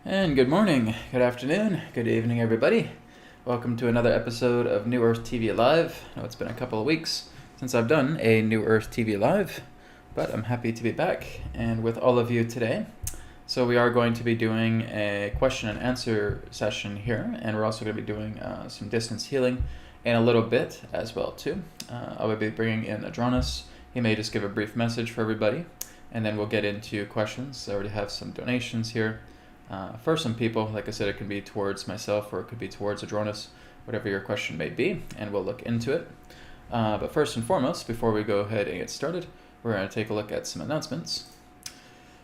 And good morning, good afternoon, good evening, everybody. Welcome to another episode of New Earth TV Live. I know it's been a couple of weeks since I've done a New Earth TV Live, but I'm happy to be back and with all of you today. So we are going to be doing a question and answer session here, and we're also going to be doing some distance healing in a little bit as well too. I will be bringing in Adronis. He may just give a brief message for everybody, and then we'll get into questions. I already have some donations here. For some people, like I said, it can be towards myself or it could be towards Adronis, whatever your question may be, and we'll look into it. But first and foremost, before we go ahead and get started, we're going to take a look at some announcements.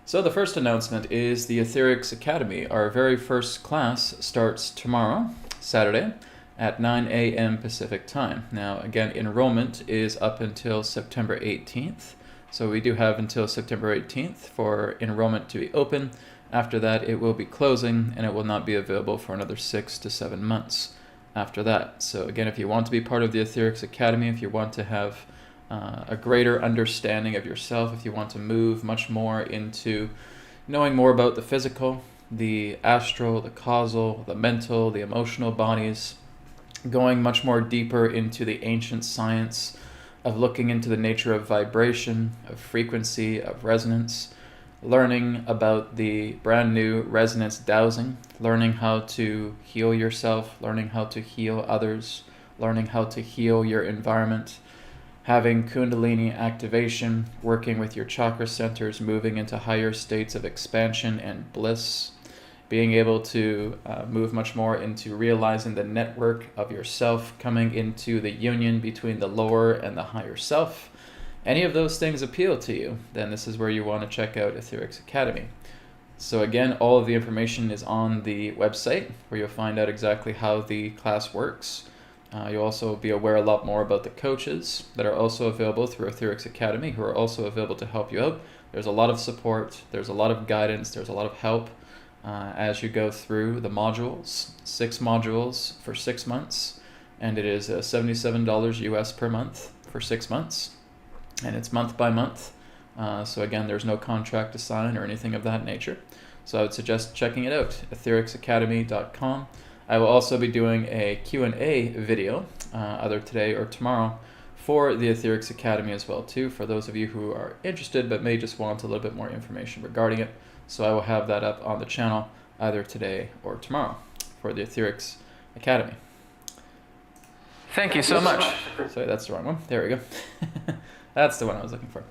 So the first announcement is the Etherics Academy. Our very first class starts tomorrow, Saturday, at 9 a.m. Pacific time. Now, again, enrollment is up until September 18th. So we do have until September 18th for enrollment to be open. After that, it will be closing, and it will not be available for another 6 to 7 months after that. So again, if you want to be part of the Etherics Academy, if you want to have a greater understanding of yourself, if you want to move much more into knowing more about the physical, the astral, the causal, the mental, the emotional bodies, going much more deeper into the ancient science of looking into the nature of vibration, of frequency, of resonance, learning about the brand new resonance dowsing, learning how to heal yourself, learning how to heal others, learning how to heal your environment, having Kundalini activation, working with your chakra centers, moving into higher states of expansion and bliss, being able to move much more into realizing the network of yourself, coming into the union between the lower and the higher self. Any of those things appeal to you, then this is where you want to check out Etherics Academy. So again, all of the information is on the website where you'll find out exactly how the class works. You'll also be aware a lot more about the coaches that are also available through Etherics Academy, who are also available to help you out. There's a lot of support, there's a lot of guidance, there's a lot of help as you go through the modules, 6 modules for 6 months, and it is $77 US per month for 6 months. And it's month by month. So again, there's no contract to sign or anything of that nature. So I would suggest checking it out, ethericsacademy.com. I will also be doing a Q&A video, either today or tomorrow, for the Etherics Academy as well too, for those of you who are interested but may just want a little bit more information regarding it. So I will have that up on the channel either today or tomorrow for the Etherics Academy. Thank you so much. Sorry, that's the wrong one. There we go. That's the one I was looking for.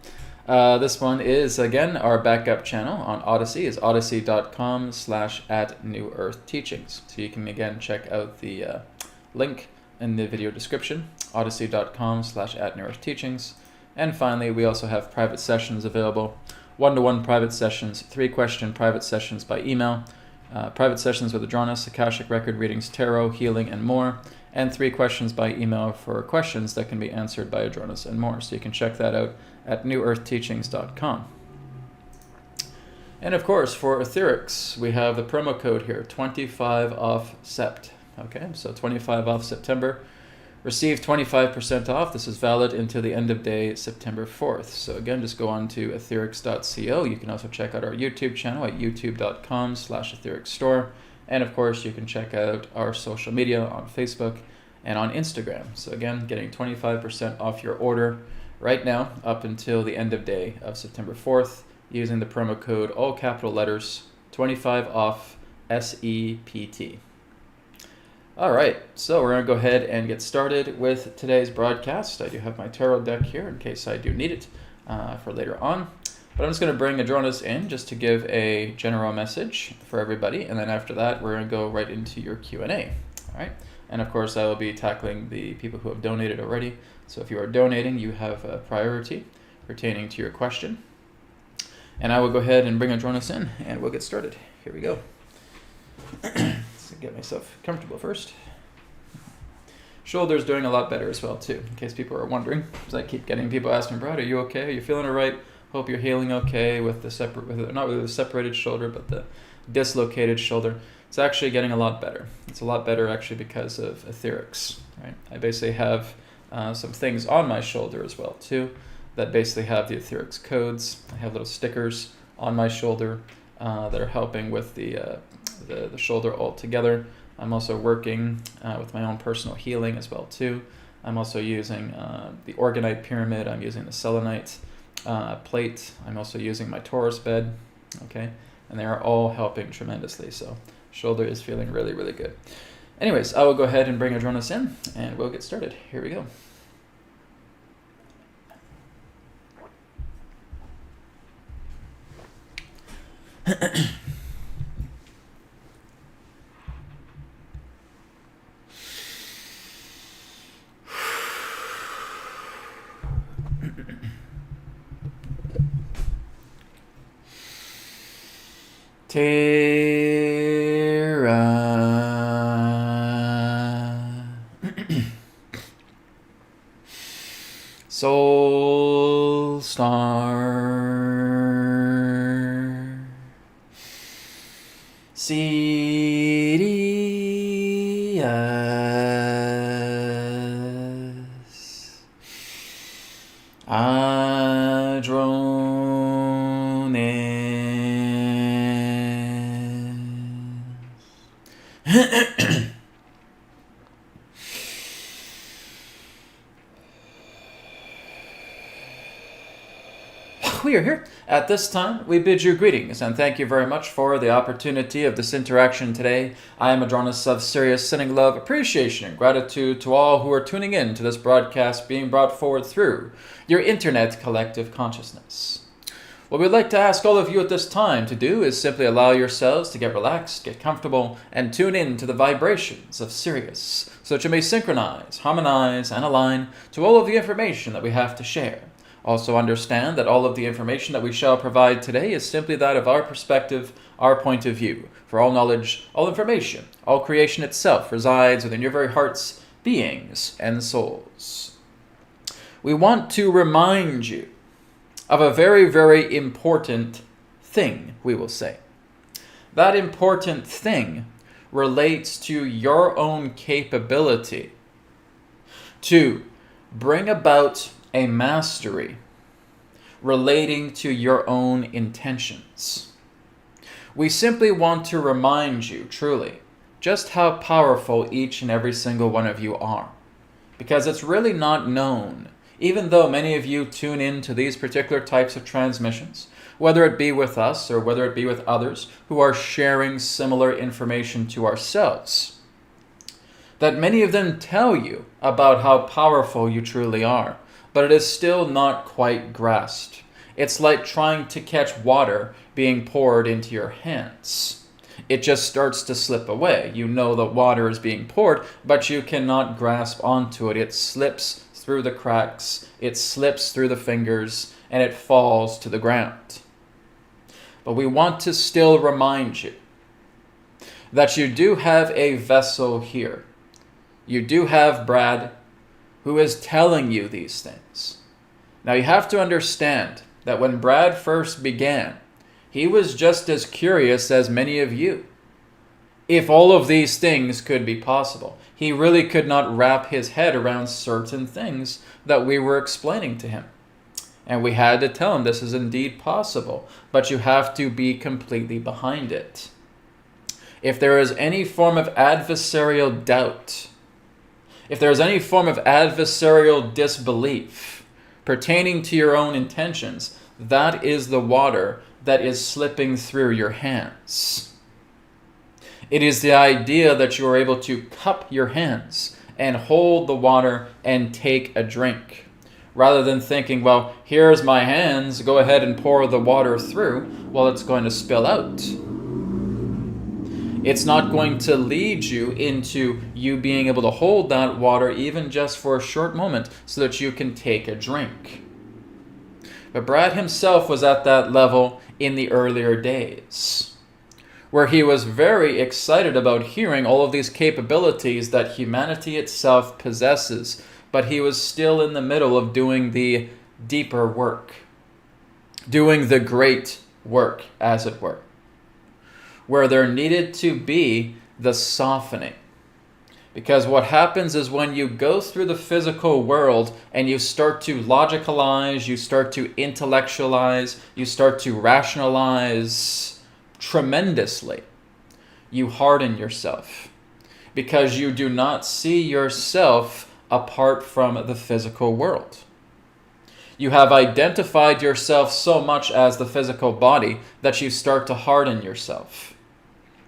This one is, again, our backup channel on Odyssey. Is odyssey.com/@newearthteachings. So you can, again, check out the link in the video description, odyssey.com/@newearthteachings. And finally, we also have private sessions available, 1-to-1 private sessions, 3-question private sessions by email, private sessions with Adronis, Akashic Record readings, tarot, healing, and more, and 3 questions by email for questions that can be answered by Adronis and more. So you can check that out at newearthteachings.com. And of course, for Etherics, we have the promo code here, 25 off Sept. Okay, so 25 off September. Receive 25% off. This is valid until the end of day, September 4th. So again, just go on to etherics.co. You can also check out our YouTube channel at youtube.com/ethericsstore. And of course, you can check out our social media on Facebook and on Instagram. So again, getting 25% off your order right now up until the end of day of September 4th using the promo code, all capital letters, 25 off SEPT. All right, so we're going to go ahead and get started with today's broadcast. I do have my tarot deck here in case I do need it for later on. But I'm just going to bring Adronis in just to give a general message for everybody. And then after that, we're going to go right into your Q&A. All right. And of course, I will be tackling the people who have donated already. So if you are donating, you have a priority pertaining to your question. And I will go ahead and bring Adronis in and we'll get started. Here we go. Let's get myself comfortable first. Shoulder's doing a lot better as well too, in case people are wondering. Because I keep getting people asking, Brad, are you okay? Are you feeling all right? Hope you're healing okay with the not with the separated shoulder, but the dislocated shoulder. It's actually getting a lot better. It's a lot better actually because of Etherics. Right? I basically have some things on my shoulder as well too that basically have the Etherics codes. I have little stickers on my shoulder that are helping with the the shoulder altogether. I'm also working with my own personal healing as well too. I'm also using the orgonite pyramid. I'm using the selenite plate. I'm also using my Taurus bed. Okay, and they are all helping tremendously. So shoulder is feeling really, really good. Anyways, I will go ahead and bring Adronis in, and we'll get started. Here we go. Terra Soul Star Sirius Adronis. We are here. At this time, we bid you greetings and thank you very much for the opportunity of this interaction today. I am Adronis of Sirius, sending love, appreciation, and gratitude to all who are tuning in to this broadcast being brought forward through your internet collective consciousness. What we'd like to ask all of you at this time to do is simply allow yourselves to get relaxed, get comfortable, and tune in to the vibrations of Sirius so that you may synchronize, harmonize, and align to all of the information that we have to share. Also understand that all of the information that we shall provide today is simply that of our perspective, our point of view. For all knowledge, all information, all creation itself resides within your very hearts, beings, and souls. We want to remind you of a very, very important thing, we will say. That important thing relates to your own capability to bring about a mastery relating to your own intentions. We simply want to remind you, truly, just how powerful each and every single one of you are. Because it's really not known, even though many of you tune in to these particular types of transmissions, whether it be with us or whether it be with others who are sharing similar information to ourselves, that many of them tell you about how powerful you truly are. But it is still not quite grasped. It's like trying to catch water being poured into your hands. It just starts to slip away. You know that water is being poured, but you cannot grasp onto it. It slips through the cracks, it slips through the fingers, and it falls to the ground. But we want to still remind you that you do have a vessel here. You do have Brad, who is telling you these things. Now you have to understand that when Brad first began, he was just as curious as many of you. If all of these things could be possible, he really could not wrap his head around certain things that we were explaining to him. And we had to tell him this is indeed possible, but you have to be completely behind it. If there is any form of adversarial doubt, if there is any form of adversarial disbelief pertaining to your own intentions, that is the water that is slipping through your hands. It is the idea that you are able to cup your hands and hold the water and take a drink, rather than thinking, well, here's my hands, go ahead and pour the water through. Well, it's going to spill out. It's not going to lead you into you being able to hold that water even just for a short moment so that you can take a drink. But Brad himself was at that level in the earlier days, where he was very excited about hearing all of these capabilities that humanity itself possesses, but he was still in the middle of doing the deeper work, doing the great work, as it were, where there needed to be the softening. Because what happens is when you go through the physical world and you start to logicalize, you start to intellectualize, you start to rationalize tremendously, you harden yourself because you do not see yourself apart from the physical world. You have identified yourself so much as the physical body that you start to harden yourself.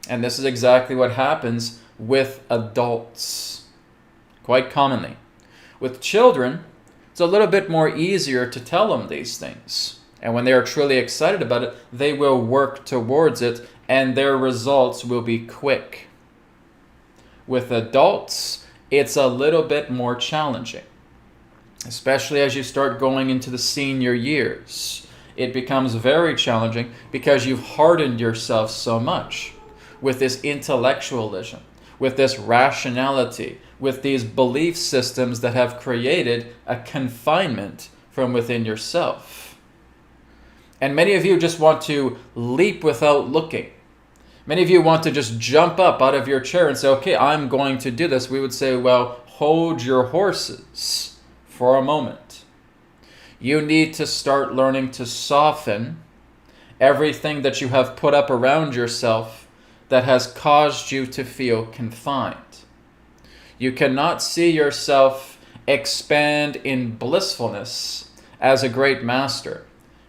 And this is exactly what happens with adults, quite commonly. With children, it's a little bit more easier to tell them these things. And when they are truly excited about it, they will work towards it, and their results will be quick. With adults, it's a little bit more challenging, especially as you start going into the senior years. It becomes very challenging because you've hardened yourself so much with this intellectualism, with this rationality, with these belief systems that have created a confinement from within yourself. And many of you just want to leap without looking. Many of you want to just jump up out of your chair and say, okay, I'm going to do this. We would say, well, hold your horses for a moment. You need to start learning to soften everything that you have put up around yourself that has caused you to feel confined. You cannot see yourself expand in blissfulness as a great master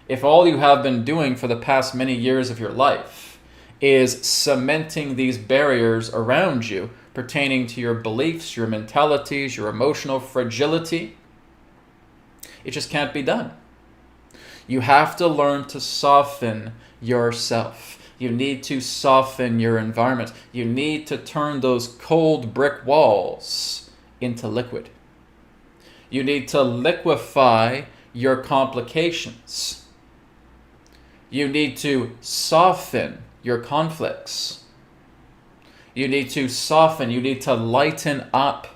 if all you have been doing for the past many years of your life is cementing these barriers around you pertaining to your beliefs, your mentalities, your emotional fragility. It just can't be done. You have to learn to soften yourself. You need to soften your environment. You need to turn those cold brick walls into liquid. You need to liquefy your complications. You need to soften your conflicts. You need to soften, you need to lighten up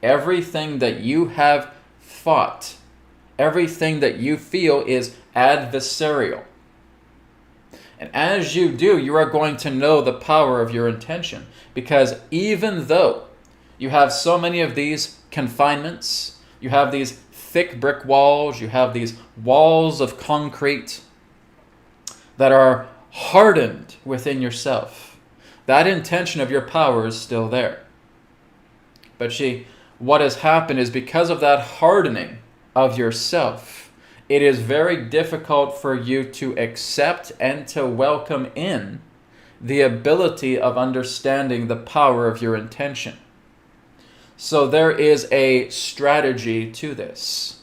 everything that you have fought, everything that you feel is adversarial. And as you do, you are going to know the power of your intention, because even though you have so many of these confinements, you have these thick brick walls, you have these walls of concrete that are hardened within yourself, that intention of your power is still there. But what has happened is because of that hardening of yourself, it is very difficult for you to accept and to welcome in the ability of understanding the power of your intention. So there is a strategy to this,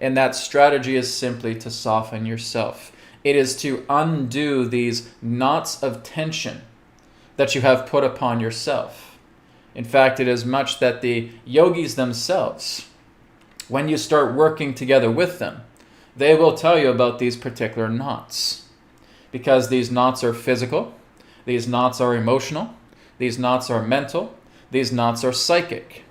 and that strategy is simply to soften yourself. It is to undo these knots of tension that you have put upon yourself. In fact, it is much that the yogis themselves, when you start working together with them, they will tell you about these particular knots. Because these knots are physical, these knots are emotional, these knots are mental, these knots are psychic.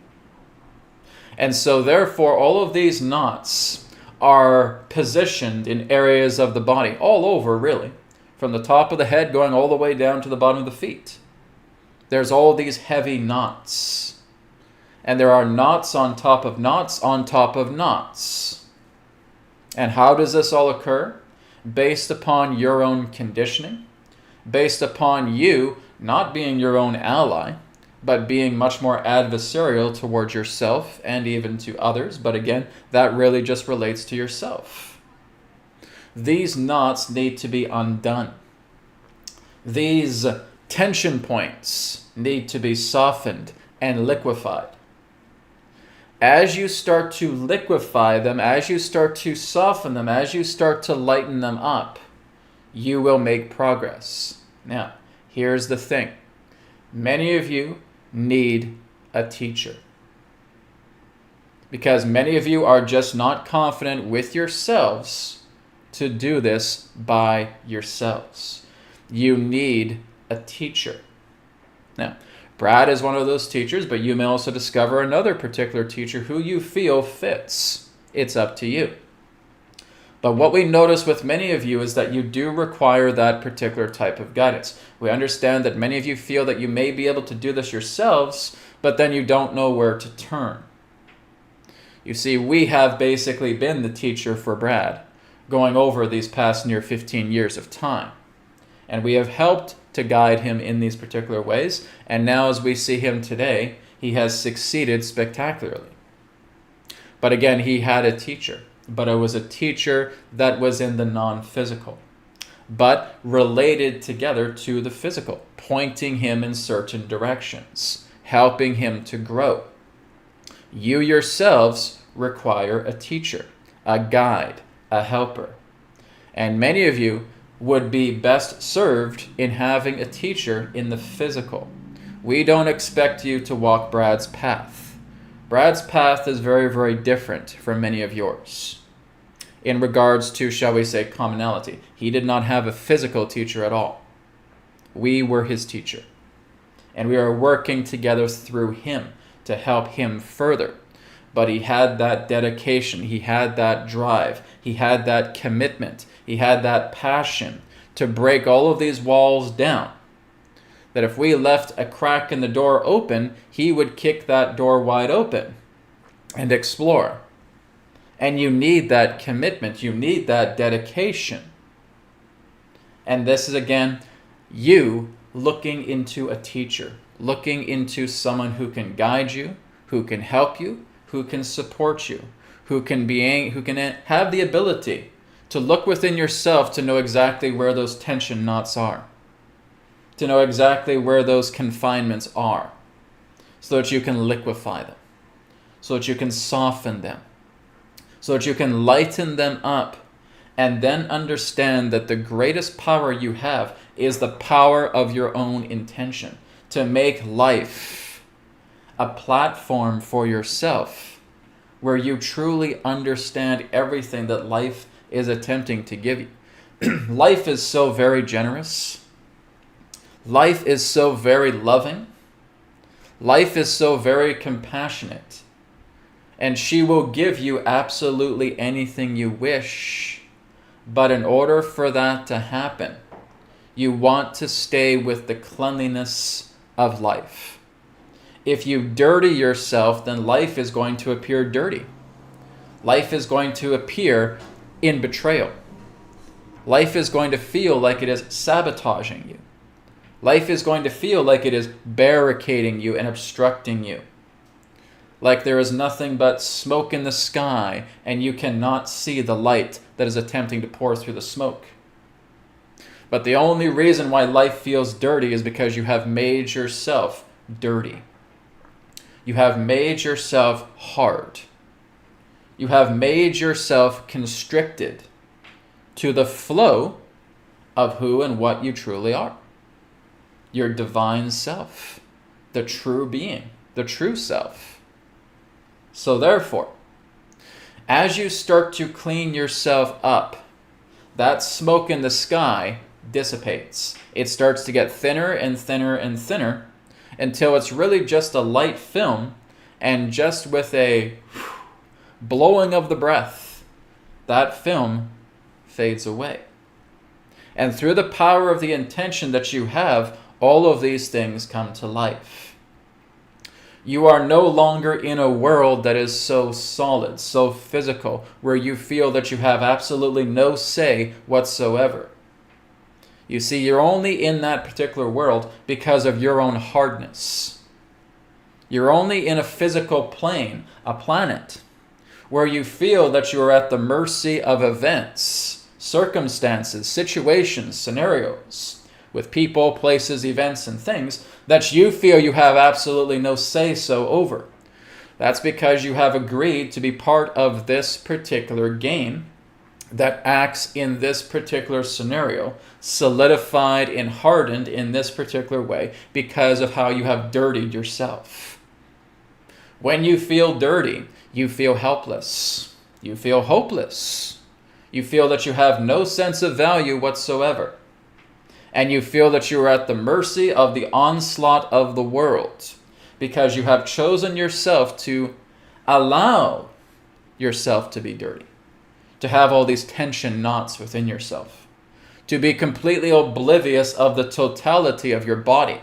And so therefore, all of these knots are positioned in areas of the body, all over really, from the top of the head going all the way down to the bottom of the feet. There's all these heavy knots. And there are knots on top of knots on top of knots. And how does this all occur? Based upon your own conditioning, based upon you not being your own ally, but being much more adversarial towards yourself and even to others. But again, that really just relates to yourself. These knots need to be undone. These tension points need to be softened and liquefied. As you start to liquefy them, as you start to soften them, as you start to lighten them up, you will make progress. Now, here's the thing. Many of you need a teacher, because many of you are just not confident with yourselves to do this by yourselves. You need a teacher. Now, Brad is one of those teachers, but you may also discover another particular teacher who you feel fits. It's up to you. But what we notice with many of you is that you do require that particular type of guidance. We understand that many of you feel that you may be able to do this yourselves, but then you don't know where to turn. You see, we have basically been the teacher for Brad, going over these past near 15 years of time. And we have helped to guide him in these particular ways. And now as we see him today, he has succeeded spectacularly. But again, he had a teacher, but it was a teacher that was in the non-physical, but related together to the physical, pointing him in certain directions, helping him to grow. You yourselves require a teacher, a guide, a helper. And many of you would be best served in having a teacher in the physical. We don't expect you to walk Brad's path. Brad's path is very, very different from many of yours in regards to, shall we say, commonality. He did not have a physical teacher at all. We were his teacher. And we are working together through him to help him further. But he had that dedication. He had that drive. He had that commitment. He had that passion to break all of these walls down. That if we left a crack in the door open, he would kick that door wide open and explore. And you need that commitment. You need that dedication. And this is, again, you looking into a teacher, looking into someone who can guide you, who can help you, who can support you, who can have the ability to look within yourself to know exactly where those tension knots are, to know exactly where those confinements are, so that you can liquefy them, so that you can soften them, so that you can lighten them up, and then understand that the greatest power you have is the power of your own intention, to make life a platform for yourself where you truly understand everything that life is attempting to give you. Life is so very generous. Life is so very loving. Life is so very compassionate. And she will give you absolutely anything you wish. But in order for that to happen, you want to stay with the cleanliness of life. If you dirty yourself, then life is going to appear dirty. Life is going to appear in betrayal. Life is going to feel like it is sabotaging you. Life is going to feel like it is barricading you and obstructing you. Like there is nothing but smoke in the sky and you cannot see the light that is attempting to pour through the smoke. But the only reason why life feels dirty is because you have made yourself dirty. You have made yourself hard. You have made yourself constricted to the flow of who and what you truly are. Your divine self, the true being, the true self. So therefore, as you start to clean yourself up, that smoke in the sky dissipates. It starts to get thinner and thinner and thinner until it's really just a light film, and just with a blowing of the breath, that film fades away. And through the power of the intention that you have, all of these things come to life. You are no longer in a world that is so solid, so physical, where you feel that you have absolutely no say whatsoever. You see, you're only in that particular world because of your own hardness. You're only in a physical plane, a planet, where you feel that you are at the mercy of events, circumstances, situations, scenarios, with people, places, events, and things that you feel you have absolutely no say-so over. That's because you have agreed to be part of this particular game that acts in this particular scenario, solidified and hardened in this particular way because of how you have dirtied yourself. When you feel dirty, you feel helpless. You feel hopeless. You feel that you have no sense of value whatsoever. And you feel that you are at the mercy of the onslaught of the world because you have chosen yourself to allow yourself to be dirty, to have all these tension knots within yourself, to be completely oblivious of the totality of your body.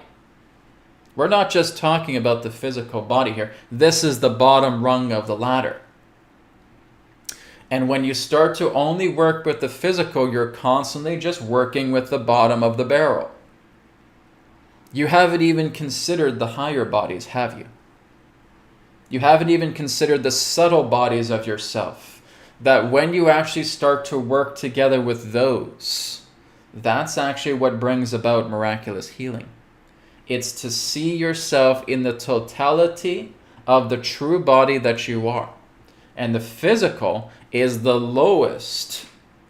We're not just talking about the physical body here. This is the bottom rung of the ladder. And when you start to only work with the physical, you're constantly just working with the bottom of the barrel. You haven't even considered the higher bodies, have you? You haven't even considered the subtle bodies of yourself. That when you actually start to work together with those, that's actually what brings about miraculous healing. It's to see yourself in the totality of the true body that you are. And the physical is the lowest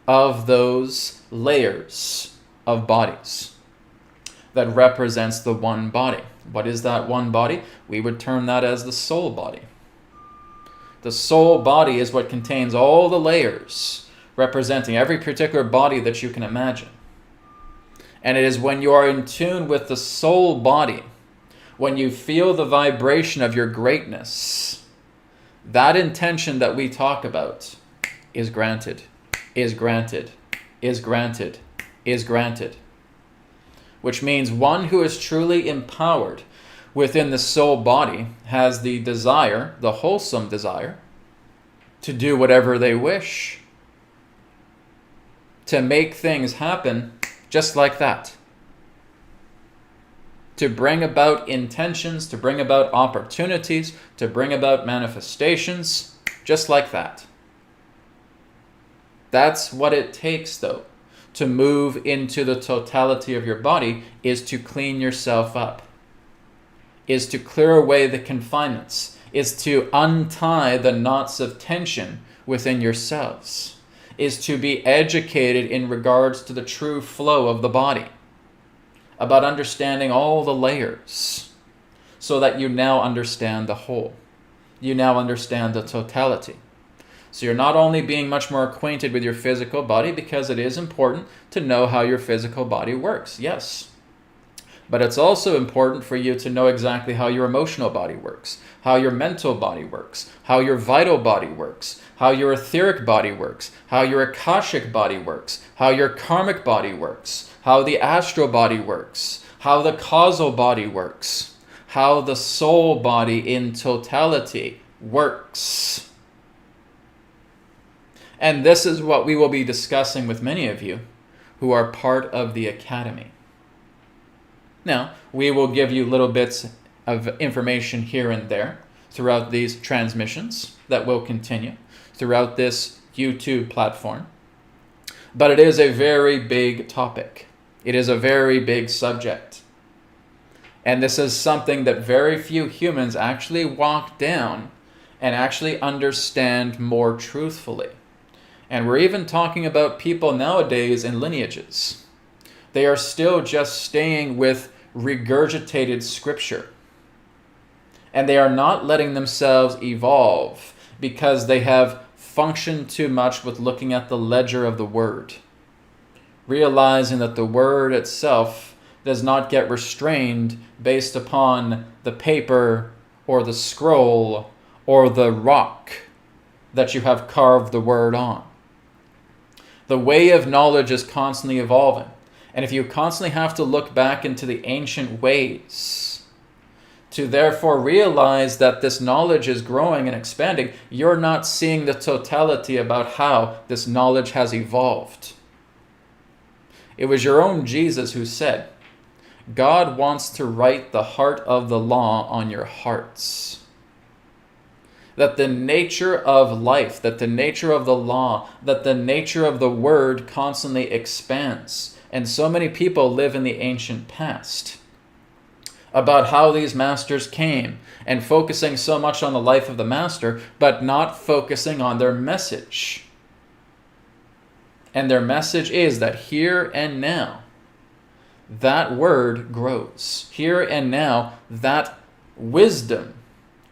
of those layers of bodies that represents the one body. What is that one body? We would term that as the soul body. The soul body is what contains all the layers, representing every particular body that you can imagine. And it is when you are in tune with the soul body, when you feel the vibration of your greatness, that intention that we talk about is granted, is granted, is granted, is granted. Which means one who is truly empowered within the soul body has the desire, the wholesome desire, to do whatever they wish, to make things happen just like that, to bring about intentions, to bring about opportunities, to bring about manifestations, just like that. That's what it takes, though, to move into the totality of your body, is to clean yourself up, is to clear away the confinements, is to untie the knots of tension within yourselves, is to be educated in regards to the true flow of the body, about understanding all the layers, so that you now understand the whole. You now understand the totality. So you're not only being much more acquainted with your physical body, because it is important to know how your physical body works, yes. But it's also important for you to know exactly how your emotional body works, how your mental body works, how your vital body works, how your etheric body works, how your akashic body works, how your karmic body works, how the astral body works, how the causal body works, how the soul body in totality works. And this is what we will be discussing with many of you who are part of the Academy. Now, we will give you little bits of information here and there throughout these transmissions that will continue throughout this YouTube platform. But it is a very big topic. It is a very big subject. And this is something that very few humans actually walk down and actually understand more truthfully. And we're even talking about people nowadays in lineages. They are still just staying with regurgitated scripture. And they are not letting themselves evolve because they have functioned too much with looking at the ledger of the word, realizing that the word itself does not get restrained based upon the paper or the scroll or the rock that you have carved the word on. The way of knowledge is constantly evolving. And if you constantly have to look back into the ancient ways to therefore realize that this knowledge is growing and expanding, you're not seeing the totality about how this knowledge has evolved. It was your own Jesus who said, God wants to write the heart of the law on your hearts. That the nature of life, that the nature of the law, that the nature of the word constantly expands. And so many people live in the ancient past about how these masters came and focusing so much on the life of the master, but not focusing on their message. And their message is that here and now, that word grows. Here and now, that wisdom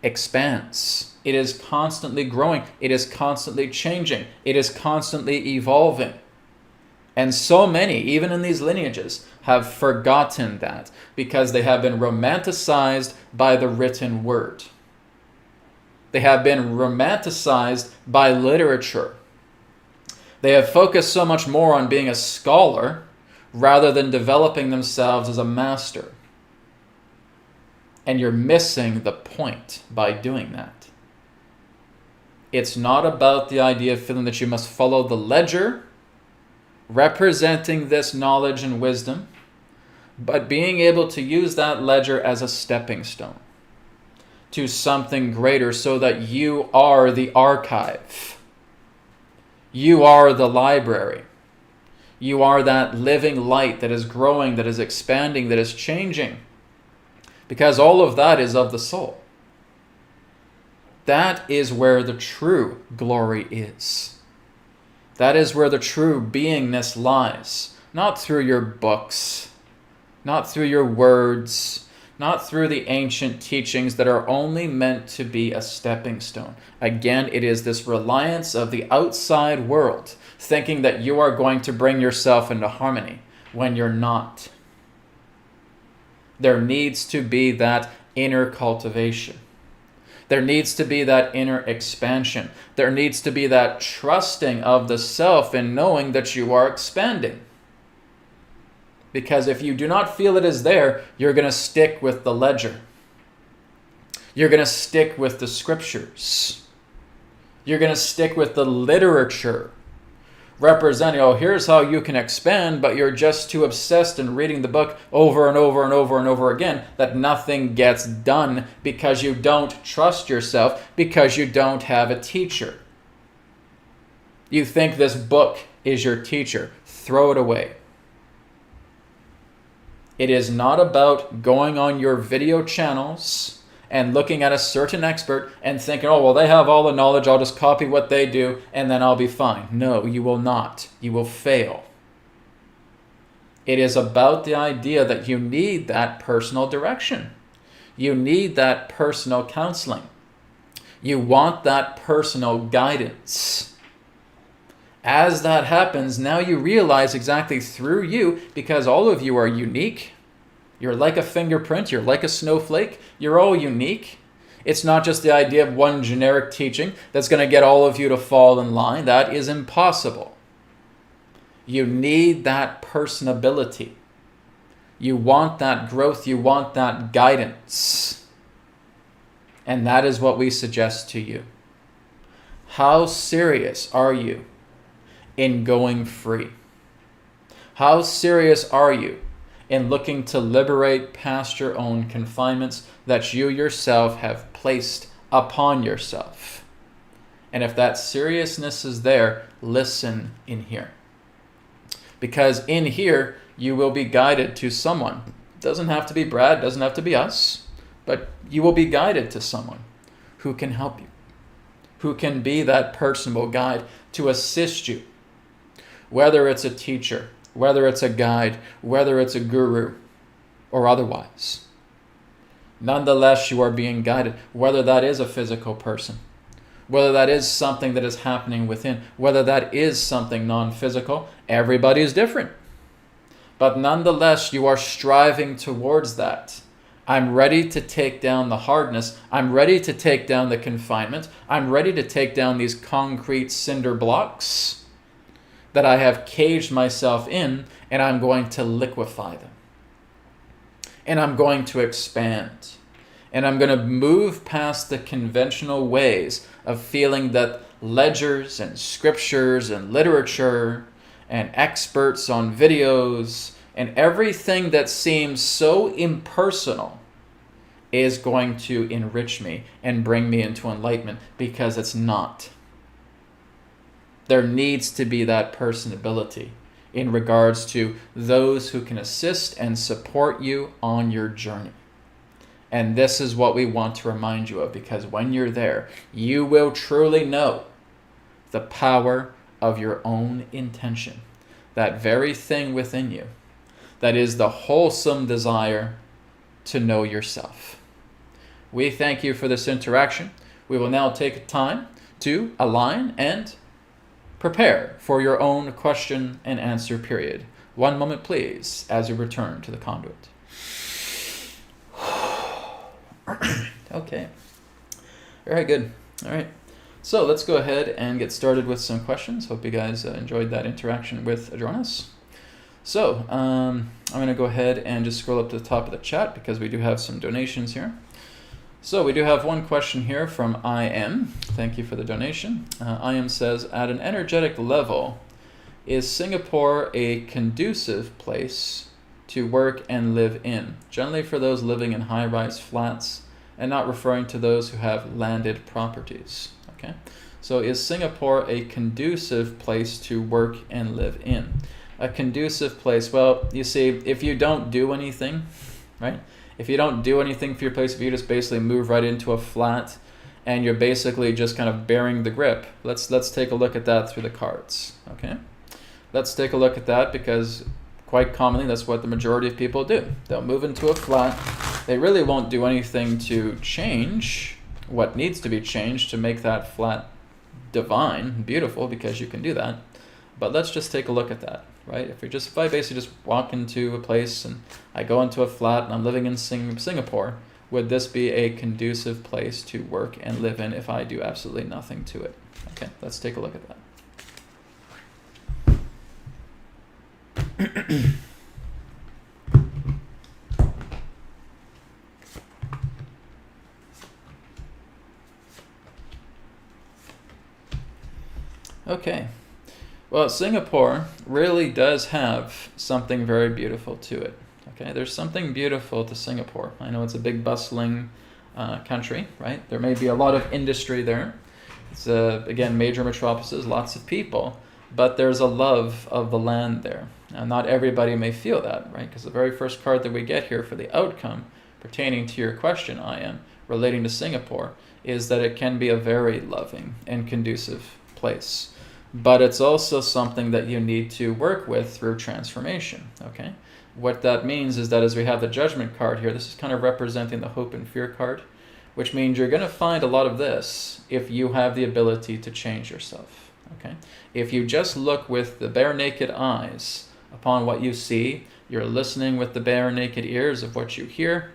expands. It is constantly growing. It is constantly changing. It is constantly evolving. And so many, even in these lineages, have forgotten that because they have been romanticized by the written word. They have been romanticized by literature. They have focused so much more on being a scholar rather than developing themselves as a master. And you're missing the point by doing that. It's not about the idea of feeling that you must follow the ledger representing this knowledge and wisdom, but being able to use that ledger as a stepping stone to something greater, so that you are the archive. You are the library. You are that living light that is growing, that is expanding, that is changing. Because all of that is of the soul. That is where the true glory is. That is where the true beingness lies. Not through your books, not through your words, not through the ancient teachings that are only meant to be a stepping stone. Again, it is this reliance of the outside world, thinking that you are going to bring yourself into harmony when you're not. There needs to be that inner cultivation. There needs to be that inner expansion. There needs to be that trusting of the self in knowing that you are expanding. Because if you do not feel it is there, you're going to stick with the ledger. You're going to stick with the scriptures. You're going to stick with the literature representing, oh, here's how you can expand, but you're just too obsessed in reading the book over and over and over and over again that nothing gets done because you don't trust yourself, because you don't have a teacher. You think this book is your teacher. Throw it away. It is not about going on your video channels and looking at a certain expert and thinking, oh, well, they have all the knowledge, I'll just copy what they do and then I'll be fine. No, you will not. You will fail. It is about the idea that you need that personal direction. You need that personal counseling. You want that personal guidance. As that happens, now you realize exactly through you, because all of you are unique. You're like a fingerprint. You're like a snowflake. You're all unique. It's not just the idea of one generic teaching that's going to get all of you to fall in line. That is impossible. You need that personability. You want that growth. You want that guidance. And that is what we suggest to you. How serious are you in going free? How serious are you in looking to liberate past your own confinements that you yourself have placed upon yourself? And if that seriousness is there, listen in here. Because in here, you will be guided to someone. It doesn't have to be Brad, doesn't have to be us, but you will be guided to someone who can help you, who can be that personal guide to assist you. Whether it's a teacher, whether it's a guide, whether it's a guru, or otherwise. Nonetheless, you are being guided, whether that is a physical person, whether that is something that is happening within, whether that is something non-physical. Everybody is different. But nonetheless, you are striving towards that. I'm ready to take down the hardness. I'm ready to take down the confinement. I'm ready to take down these concrete cinder blocks that I have caged myself in, and I'm going to liquefy them. And I'm going to expand. And I'm going to move past the conventional ways of feeling that ledgers and scriptures and literature and experts on videos and everything that seems so impersonal is going to enrich me and bring me into enlightenment, because it's not. There needs to be that personability in regards to those who can assist and support you on your journey. And this is what we want to remind you of, because when you're there, you will truly know the power of your own intention. That very thing within you that is the wholesome desire to know yourself. We thank you for this interaction. We will now take time to align and prepare for your own question and answer period. One moment, please, as you return to the conduit. Okay. Very good. All right. So let's go ahead and get started with some questions. Hope you guys enjoyed that interaction with Adronis. So I'm going to go ahead and just scroll up to the top of the chat because we do have some donations here. So we do have one question here from IM. Thank you for the donation. IM says, at an energetic level, is Singapore a conducive place to work and live in, generally for those living in high-rise flats, and not referring to those who have landed properties. Okay, so is Singapore a conducive place to work and live in? A conducive place, well, you see, if you don't do anything, right? If you don't do anything for your place, if you just basically move right into a flat and you're basically just kind of bearing the grip, let's take a look at that through the cards, okay? Let's take a look at that, because quite commonly that's what the majority of people do. They'll move into a flat. They really won't do anything to change what needs to be changed to make that flat divine, beautiful, because you can do that. But let's just take a look at that, right? If I basically just walk into a place and I go into a flat and I'm living in Singapore, would this be a conducive place to work and live in if I do absolutely nothing to it? Okay, let's take a look at that. Okay, well, Singapore really does have something very beautiful to it. Okay, there's something beautiful to Singapore. I know it's a big bustling country, right? There may be a lot of industry there. It's again, major metropolises, lots of people, but there's a love of the land there. Now, not everybody may feel that, right? Because the very first card that we get here for the outcome pertaining to your question, relating to Singapore, is that it can be a very loving and conducive place. But it's also something that you need to work with through transformation, okay? What that means is that as we have the Judgment card here, this is kind of representing the Hope and Fear card, which means you're going to find a lot of this if you have the ability to change yourself, okay? If you just look with the bare naked eyes upon what you see, you're listening with the bare naked ears of what you hear,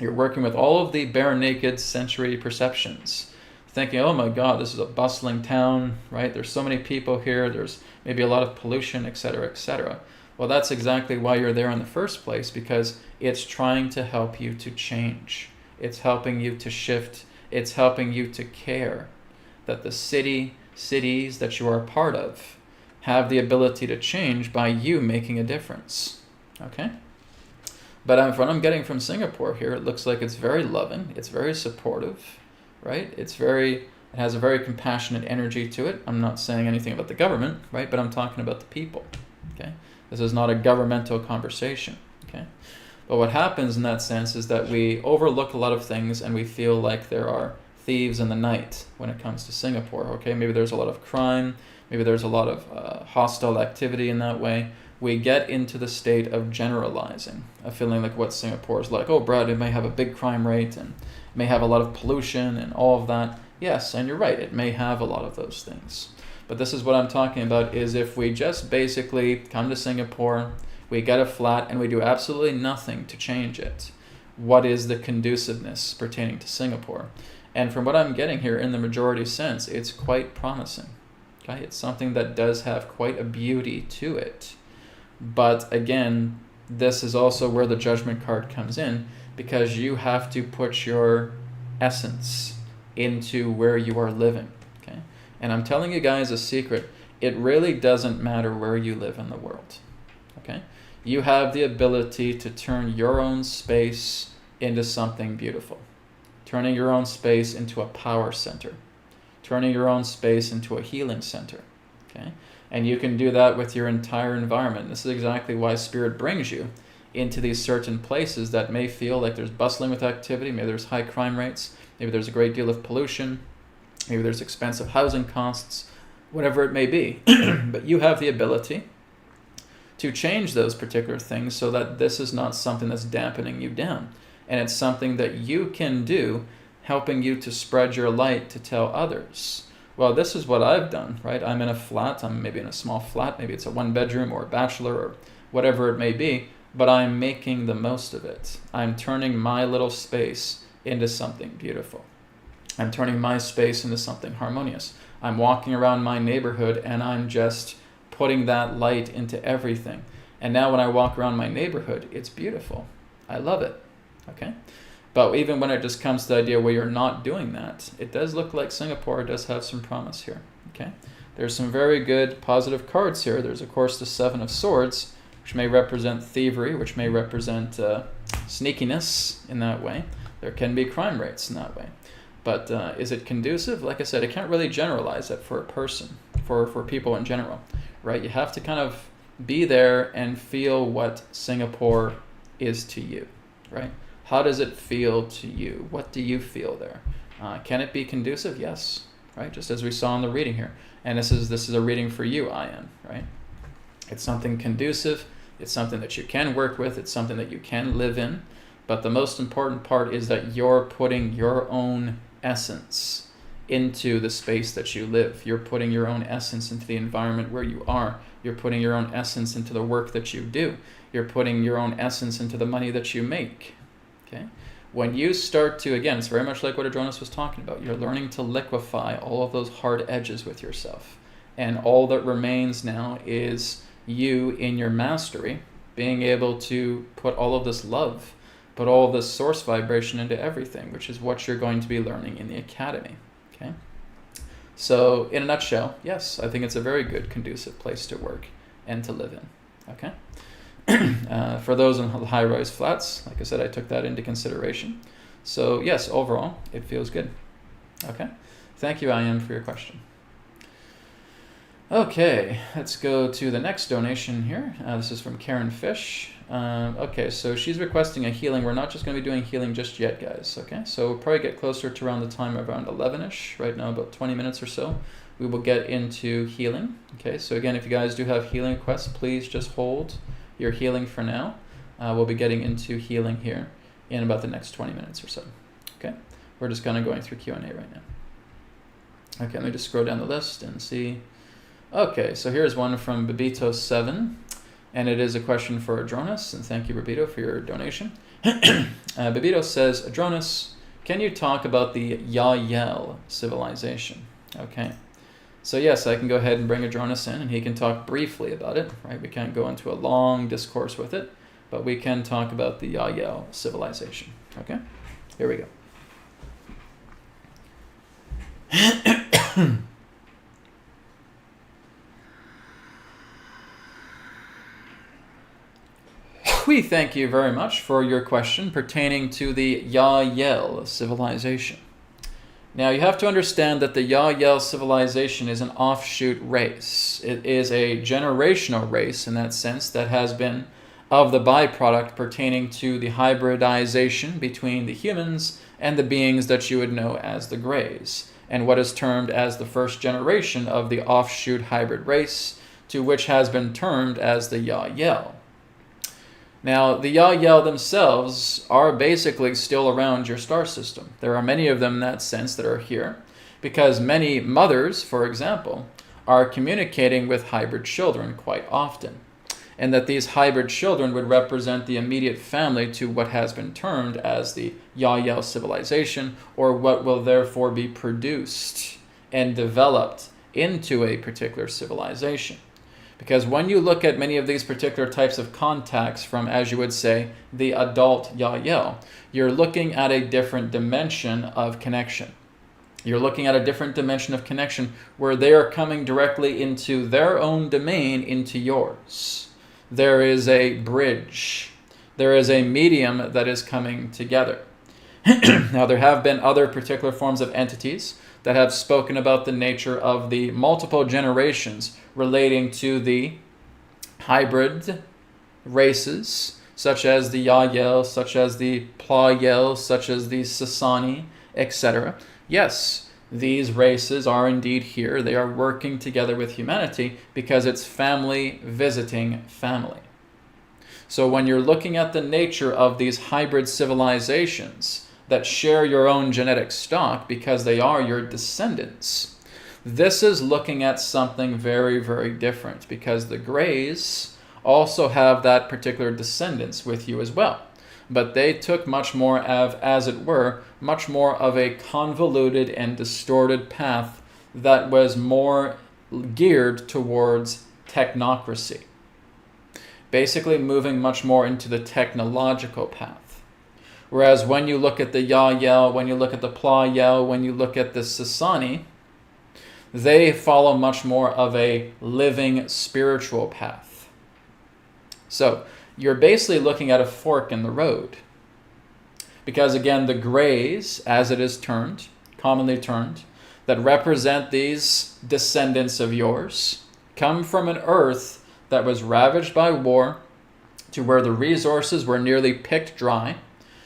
you're working with all of the bare naked sensory perceptions, thinking, oh my God, this is a bustling town, right? There's so many people here, there's maybe a lot of pollution, etc., etc. Well, that's exactly why you're there in the first place, because it's trying to help you to change. It's helping you to shift. It's helping you to care that the cities that you are a part of have the ability to change by you making a difference, okay? But what I'm getting from Singapore here, it looks like it's very loving, it's very supportive, right? It has a very compassionate energy to it. I'm not saying anything about the government, right? But I'm talking about the people, okay? This is not a governmental conversation, okay? But what happens in that sense is that we overlook a lot of things and we feel like there are thieves in the night when it comes to Singapore, okay? Maybe there's a lot of crime, maybe there's a lot of hostile activity in that way. We get into the state of generalizing, of feeling like what Singapore is like. Oh, Brad, it may have a big crime rate and it may have a lot of pollution and all of that. Yes, and you're right, it may have a lot of those things. But this is what I'm talking about, is if we just basically come to Singapore, we get a flat and we do absolutely nothing to change it, what is the conduciveness pertaining to Singapore? And from what I'm getting here, in the majority sense, it's quite promising. Okay, it's something that does have quite a beauty to it. But again, this is also where the Judgment card comes in, because you have to put your essence into where you are living. Okay, and I'm telling you guys a secret, it really doesn't matter where you live in the world. Okay, you have the ability to turn your own space into something beautiful, turning your own space into a power center, turning your own space into a healing center. Okay, and you can do that with your entire environment. This is exactly why Spirit brings you into these certain places that may feel like there's bustling with activity, maybe there's high crime rates, maybe there's a great deal of pollution, maybe there's expensive housing costs, whatever it may be. But you have the ability to change those particular things so that this is not something that's dampening you down. And it's something that you can do, helping you to spread your light to tell others. Well, this is what I've done, right? I'm in a flat, I'm maybe in a small flat, maybe it's a 1-bedroom or a bachelor or whatever it may be, but I'm making the most of it. I'm turning my little space into something beautiful. I'm turning my space into something harmonious. I'm walking around my neighborhood and I'm just putting that light into everything. And now when I walk around my neighborhood, it's beautiful. I love it, okay? But even when it just comes to the idea where you're not doing that, it does look like Singapore does have some promise here, okay? There's some very good positive cards here. There's, of course, the 7 of Swords, which may represent thievery, which may represent sneakiness in that way. There can be crime rates in that way. But is it conducive? Like I said, I can't really generalize that for a person, for people in general, right? You have to kind of be there and feel what Singapore is to you, right? How does it feel to you? What do you feel there? Can it be conducive? Yes, right? Just as we saw in the reading here. And this is a reading for you, Ian, right? It's something conducive. It's something that you can work with. It's something that you can live in. But the most important part is that you're putting your own essence into the space that you live. You're putting your own essence into the environment where you are. You're putting your own essence into the work that you do. You're putting your own essence into the money that you make. Okay? When you start to, again, it's very much like what Adronis was talking about. You're learning to liquefy all of those hard edges with yourself. And all that remains now is you in your mastery, being able to put all of this love, put all of this source vibration into everything, which is what you're going to be learning in the academy. Okay? So in a nutshell, yes, I think it's a very good, conducive place to work and to live in. Okay? For those in high-rise flats, like I said, I took that into consideration. So yes, overall, it feels good. Okay? Thank you, Ian, for your question. Okay, let's go to the next donation here. This is from Karen Fish. Okay, so she's requesting a healing. We're not just going to be doing healing just yet, guys. Okay, so we'll probably get closer to around the time of around 11-ish. Right now, about 20 minutes or so, we will get into healing. Okay, so again, if you guys do have healing requests, please just hold your healing for now. We'll be getting into healing here in about the next 20 minutes or so. Okay, we're just kind of going through Q&A right now. Okay, let me just scroll down the list and see. Okay, so here's one from Babito7, and it is a question for Adronis, and thank you, Babito, for your donation. Babito says, Adronis, can you talk about the Yael civilization? Okay, so yes, I can go ahead and bring Adronis in, and he can talk briefly about it, right? We can't go into a long discourse with it, but we can talk about the Yael civilization, okay? Here we go. We thank you very much for your question pertaining to the Yael civilization. Now, you have to understand that the Yael civilization is an offshoot race. It is a generational race in that sense that has been of the byproduct pertaining to the hybridization between the humans and the beings that you would know as the Greys, and what is termed as the first generation of the offshoot hybrid race, to which has been termed as the Yael. Now, the Yael themselves are basically still around your star system. There are many of them in that sense that are here, because many mothers, for example, are communicating with hybrid children quite often, and that these hybrid children would represent the immediate family to what has been termed as the Yael civilization, or what will therefore be produced and developed into a particular civilization. Because when you look at many of these particular types of contacts from, as you would say, the adult Yael, you're looking at a different dimension of connection. You're looking at a different dimension of connection where they are coming directly into their own domain, into yours. There is a bridge. There is a medium that is coming together. Now, there have been other particular forms of entities that have spoken about the nature of the multiple generations relating to the hybrid races, such as the Yael, such as the Playel, such as the Sasani, etc. Yes, these races are indeed here. They are working together with humanity because it's family visiting family. So when you're looking at the nature of these hybrid civilizations that share your own genetic stock because they are your descendants, this is looking at something very, very different, because the Greys also have that particular descendants with you as well. But they took much more of, as it were, much more of a convoluted and distorted path that was more geared towards technocracy. Basically moving much more into the technological path. Whereas when you look at the Yael, when you look at the Playel, when you look at the Sasani, they follow much more of a living spiritual path. So you're basically looking at a fork in the road. Because again, the grays, as it is termed, commonly termed, that represent these descendants of yours, come from an earth that was ravaged by war, to where the resources were nearly picked dry,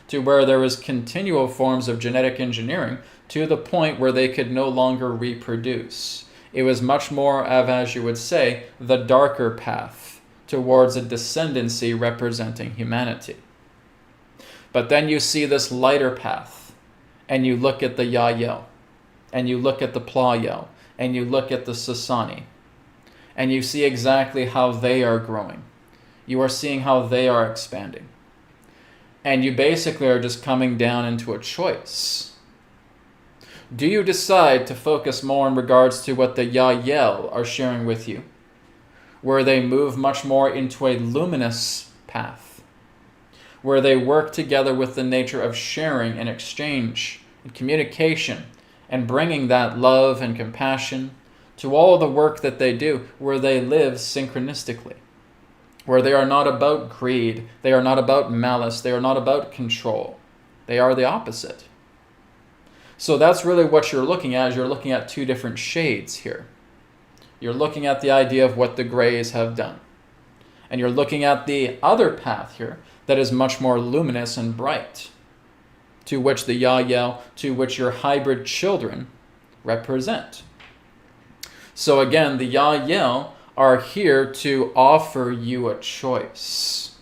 to where there was continual forms of genetic engineering, to the point where they could no longer reproduce. It was much more of, as you would say, the darker path towards a descendancy representing humanity. But then you see this lighter path, and you look at the Yael, and you look at the Playel, and you look at the Sasani, and you see exactly how they are growing. You are seeing how they are expanding. And you basically are just coming down into a choice. Do you decide to focus more in regards to what the Yael are sharing with you, where they move much more into a luminous path, where they work together with the nature of sharing and exchange and communication and bringing that love and compassion to all the work that they do, where they live synchronistically, where they are not about greed, they are not about malice, they are not about control. They are the opposite. So that's really what you're looking at, is you're looking at two different shades here. You're looking at the idea of what the grays have done. And you're looking at the other path here that is much more luminous and bright, to which the Yael, to which your hybrid children represent. So again, the Yael are here to offer you a choice.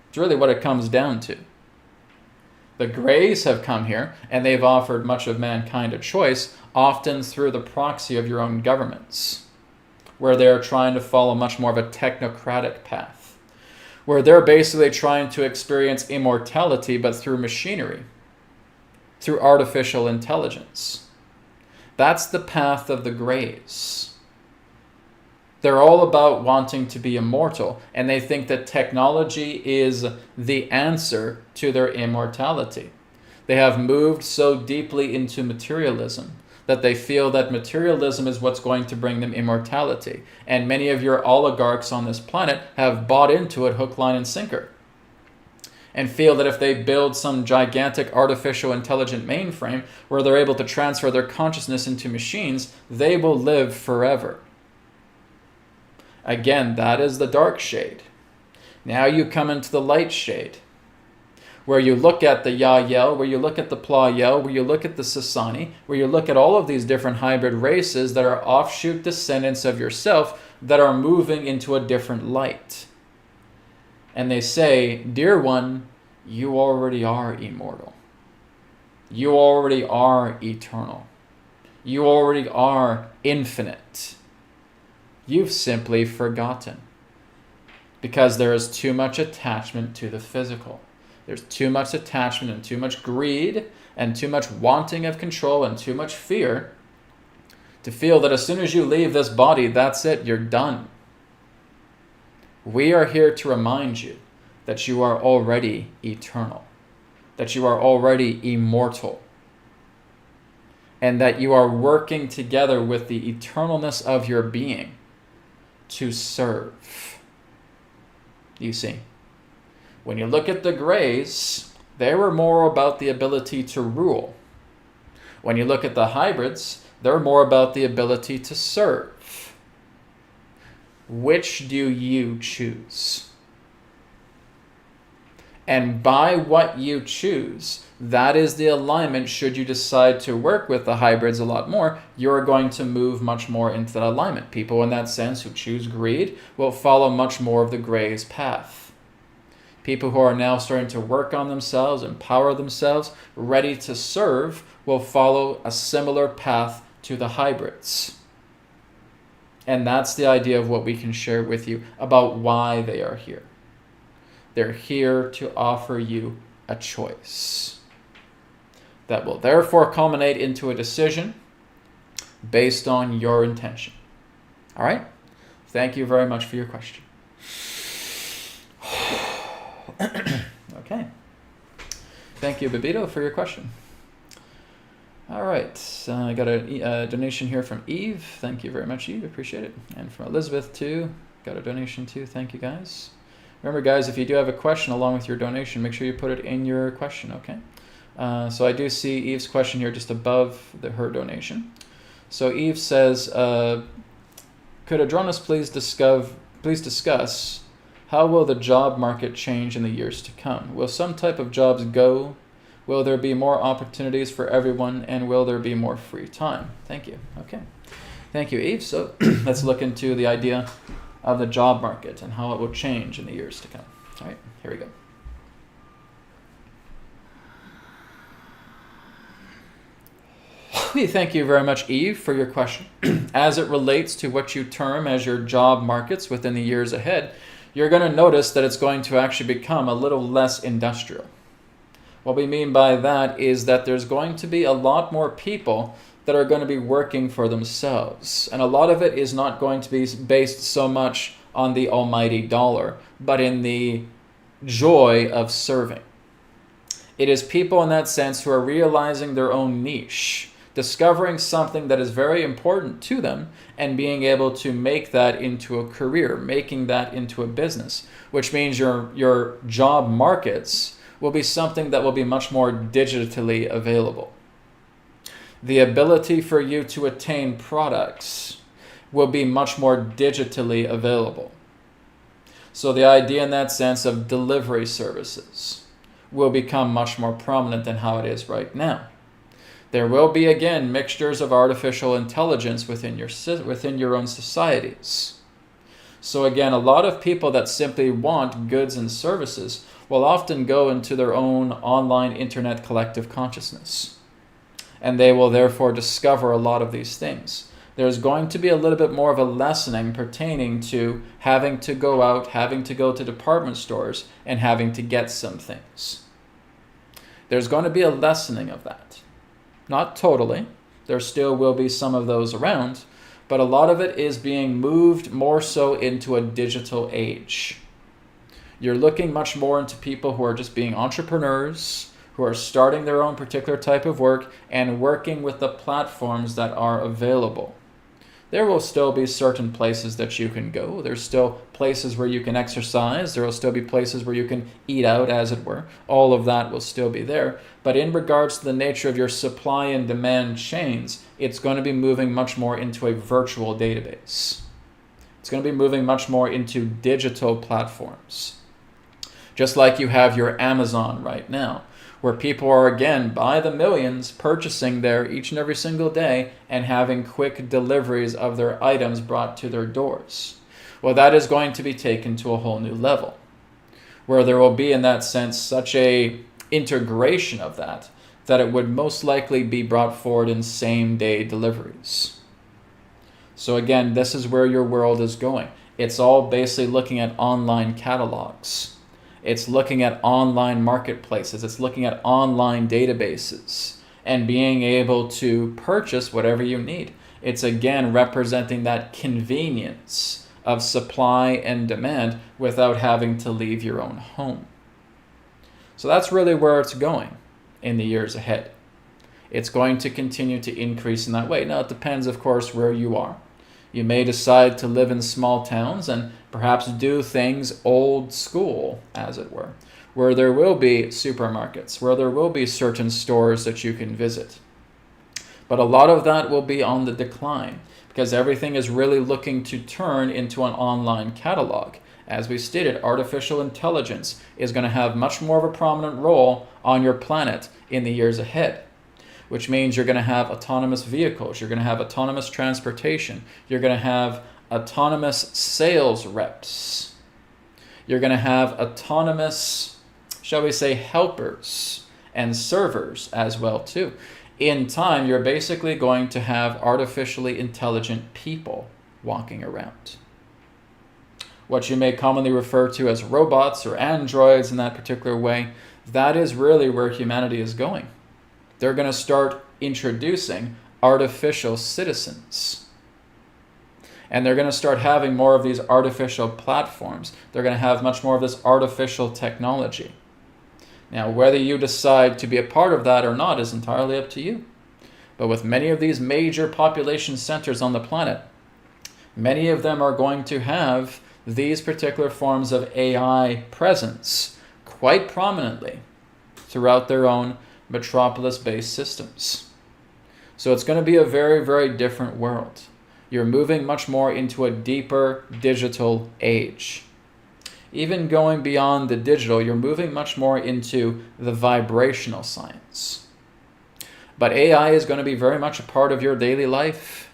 It's really what it comes down to. The grays have come here, and they've offered much of mankind a choice, often through the proxy of your own governments, where they're trying to follow much more of a technocratic path, where they're basically trying to experience immortality, but through machinery, through artificial intelligence. That's the path of the grays. They're all about wanting to be immortal, and they think that technology is the answer to their immortality. They have moved so deeply into materialism that they feel that materialism is what's going to bring them immortality. And many of your oligarchs on this planet have bought into it hook, line, and sinker, and feel that if they build some gigantic artificial intelligent mainframe where they're able to transfer their consciousness into machines, they will live forever. Again, that is the dark shade. Now you come into the light shade, where you look at the Yael, where you look at the Playel, where you look at the Sasani, where you look at all of these different hybrid races that are offshoot descendants of yourself that are moving into a different light. And they say, dear one, you already are immortal. You already are eternal. You already are infinite. You've simply forgotten, because there is too much attachment to the physical. There's too much attachment and too much greed and too much wanting of control and too much fear to feel that as soon as you leave this body, that's it, you're done. We are here to remind you that you are already eternal, that you are already immortal, and that you are working together with the eternalness of your being to serve. You see, when you look at the grays, they were more about the ability to rule. When you look at the hybrids, they're more about the ability to serve. Which do you choose? And by what you choose, that is the alignment. Should you decide to work with the hybrids a lot more, you're going to move much more into that alignment. People in that sense who choose greed will follow much more of the grays path. People who are now starting to work on themselves, empower themselves, ready to serve, will follow a similar path to the hybrids. And that's the idea of what we can share with you about why they are here. They're here to offer you a choice that will therefore culminate into a decision based on your intention. All right? Thank you very much for your question. Okay. Thank you, Babito, for your question. All right. I got a donation here from Eve. Thank you very much, Eve. Appreciate it. And from Elizabeth, too. got a donation too. Thank you, guys. Remember, guys, if you do have a question along with your donation, make sure you put it in your question, okay? So I do see Eve's question here just above her donation. So Eve says, could Adronis please discuss how will the job market change in the years to come? Will some type of jobs go? Will there be more opportunities for everyone? And will there be more free time? Thank you. Okay. Thank you, Eve. So let's look into the idea of the job market and how it will change in the years to come. All right, here we go. Thank you very much, Eve, for your question. As it relates to what you term as your job markets within the years ahead, you're going to notice that it's going to actually become a little less industrial. What we mean by that is that there's going to be a lot more people that are going to be working for themselves. And a lot of it is not going to be based so much on the almighty dollar, but in the joy of serving. It is people in that sense who are realizing their own niche, discovering something that is very important to them and being able to make that into a career, making that into a business, which means your job markets will be something that will be much more digitally available. The ability for you to attain products will be much more digitally available. So the idea in that sense of delivery services will become much more prominent than how it is right now. There will be, again, mixtures of artificial intelligence within your own societies. So again, a lot of people that simply want goods and services will often go into their own online internet collective consciousness. And they will therefore discover a lot of these things. There's going to be a little bit more of a lessening pertaining to having to go out, having to go to department stores, and having to get some things. There's going to be a lessening of that. Not totally. There still will be some of those around, but a lot of it is being moved more so into a digital age. You're looking much more into people who are just being entrepreneurs, who are starting their own particular type of work and working with the platforms that are available. There will still be certain places that you can go. There's still places where you can exercise. There will still be places where you can eat out, as it were. All of that will still be there. But in regards to the nature of your supply and demand chains, it's going to be moving much more into a virtual database. It's going to be moving much more into digital platforms. Just like you have your Amazon right now, where people are, again, by the millions, purchasing there each and every single day and having quick deliveries of their items brought to their doors. Well, that is going to be taken to a whole new level, where there will be, in that sense, such a integration of that it would most likely be brought forward in same-day deliveries. So again, this is where your world is going. It's all basically looking at online catalogs. It's looking at online marketplaces. It's looking at online databases and being able to purchase whatever you need. It's again representing that convenience of supply and demand without having to leave your own home. So that's really where it's going in the years ahead. It's going to continue to increase in that way. Now, it depends, of course, where you are. You may decide to live in small towns and perhaps do things old school, as it were, where there will be supermarkets, where there will be certain stores that you can visit. But a lot of that will be on the decline because everything is really looking to turn into an online catalog. As we stated, artificial intelligence is going to have much more of a prominent role on your planet in the years ahead, which means you're going to have autonomous vehicles, you're going to have autonomous transportation, you're going to have autonomous sales reps, you're going to have autonomous, shall we say, helpers and servers as well too. In time, you're basically going to have artificially intelligent people walking around. What you may commonly refer to as robots or androids in that particular way, that is really where humanity is going. They're going to start introducing artificial citizens. And they're going to start having more of these artificial platforms. They're going to have much more of this artificial technology. Now, whether you decide to be a part of that or not is entirely up to you. But with many of these major population centers on the planet, many of them are going to have these particular forms of AI presence quite prominently throughout their own metropolis-based systems. So it's going to be a very, very different world. You're moving much more into a deeper digital age. Even going beyond the digital, you're moving much more into the vibrational science. But AI is going to be very much a part of your daily life.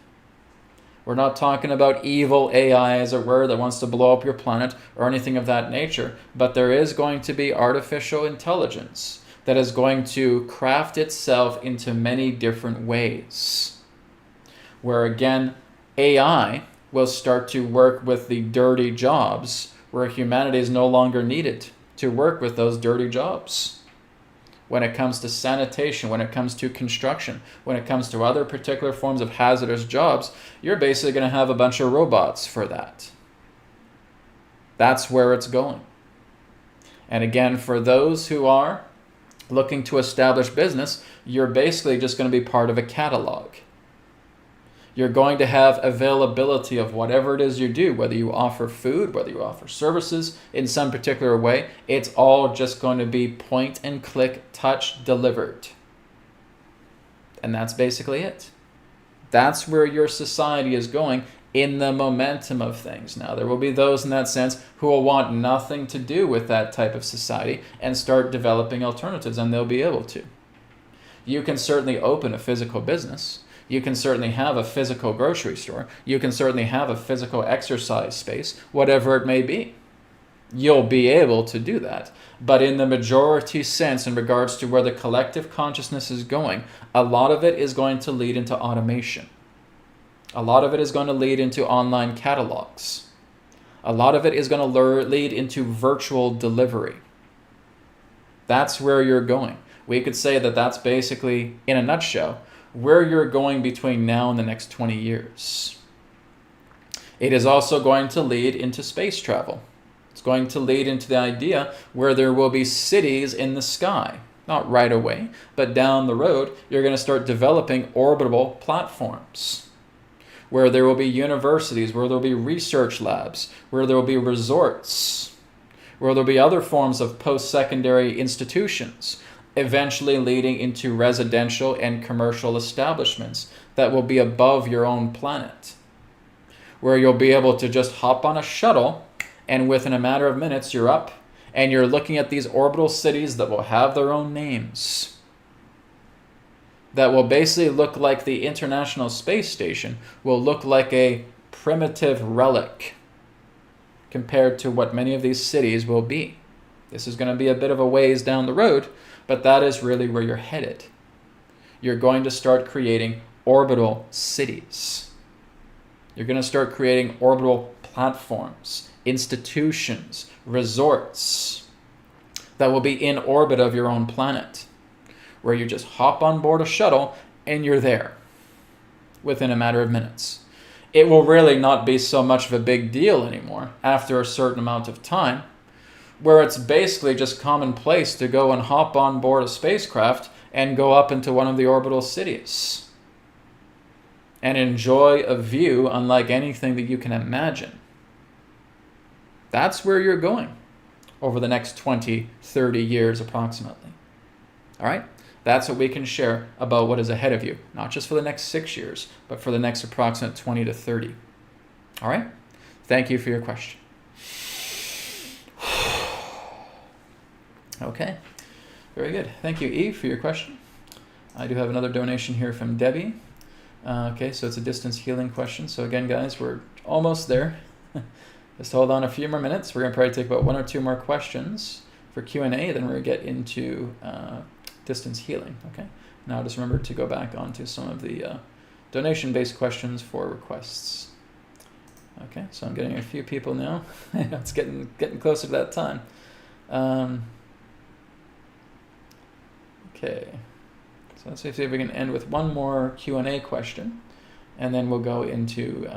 We're not talking about evil AI, as it were, that wants to blow up your planet or anything of that nature. But there is going to be artificial intelligence that is going to craft itself into many different ways. Where again, AI will start to work with the dirty jobs where humanity is no longer needed to work with those dirty jobs. When it comes to sanitation, when it comes to construction, when it comes to other particular forms of hazardous jobs, you're basically going to have a bunch of robots for that. That's where it's going. And again, for those who are looking to establish business, you're basically just going to be part of a catalog. You're going to have availability of whatever it is you do, whether you offer food, whether you offer services in some particular way. It's all just going to be point and click, touch, delivered. And that's basically it. That's where your society is going in the momentum of things. Now, there will be those in that sense who will want nothing to do with that type of society and start developing alternatives, and they'll be able to. You can certainly open a physical business. You can certainly have a physical grocery store. You can certainly have a physical exercise space, whatever it may be. You'll be able to do that. But in the majority sense, in regards to where the collective consciousness is going, a lot of it is going to lead into automation. A lot of it is going to lead into online catalogs. A lot of it is going to lead into virtual delivery. That's where you're going. We could say that that's basically, in a nutshell, where you're going between now and the next 20 years. It is also going to lead into space travel. It's going to lead into the idea where there will be cities in the sky. Not right away, but down the road, you're going to start developing orbitable platforms where there will be universities, where there will be research labs, where there will be resorts, where there will be other forms of post-secondary institutions, eventually leading into residential and commercial establishments that will be above your own planet, where you'll be able to just hop on a shuttle and within a matter of minutes you're up and you're looking at these orbital cities that will have their own names, that will basically look like the International Space Station, will look like a primitive relic compared to what many of these cities will be. This is going to be a bit of a ways down the road, but that is really where you're headed. You're going to start creating orbital cities. You're going to start creating orbital platforms, institutions, resorts that will be in orbit of your own planet, where you just hop on board a shuttle and you're there within a matter of minutes. It will really not be so much of a big deal anymore after a certain amount of time, where it's basically just commonplace to go and hop on board a spacecraft and go up into one of the orbital cities and enjoy a view unlike anything that you can imagine. That's where you're going over the next 20, 30 years approximately. All right? That's what we can share about what is ahead of you, not just for the next 6 years, but for the next approximate 20 to 30. All right? Thank you for your question. Okay, very good. Thank you, Eve, for your question. I do have another donation here from Debbie. Okay, so it's a distance healing question. So again, guys, we're almost there. Just hold on a few more minutes. We're going to probably take about 1 or 2 more questions for Q&A, then we're going to get into distance healing. Okay, now just remember to go back onto some of the donation-based questions for requests. Okay, so I'm getting a few people now. It's getting closer to that time. Okay, so let's see if we can end with one more Q&A question, and then we'll go into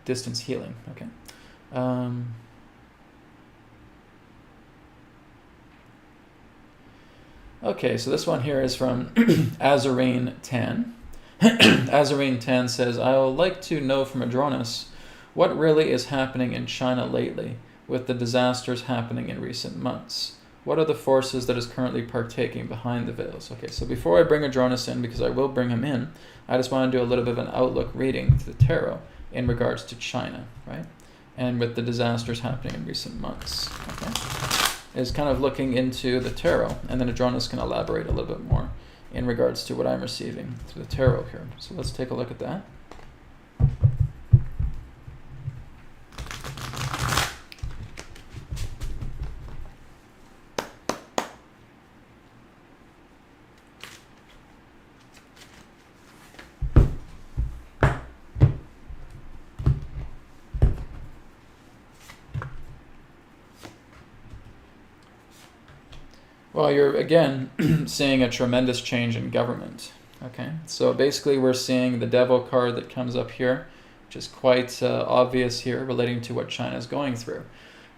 distance healing. Okay. Okay, so this one here is from Azarine 10. Azarine 10 says, I would like to know from Adronis what really is happening in China lately with the disasters happening in recent months? What are the forces that is currently partaking behind the veils? Okay, so before I bring Adronis in, because I will bring him in, I just want to do a little bit of an outlook reading to the tarot in regards to China, right? And with the disasters happening in recent months, okay? Is kind of looking into the tarot, and then Adronis can elaborate a little bit more in regards to what I'm receiving through the tarot here. So let's take a look at that. Well, you're, again, seeing a tremendous change in government, okay? So basically we're seeing the Devil card that comes up here, which is quite obvious here relating to what China is going through.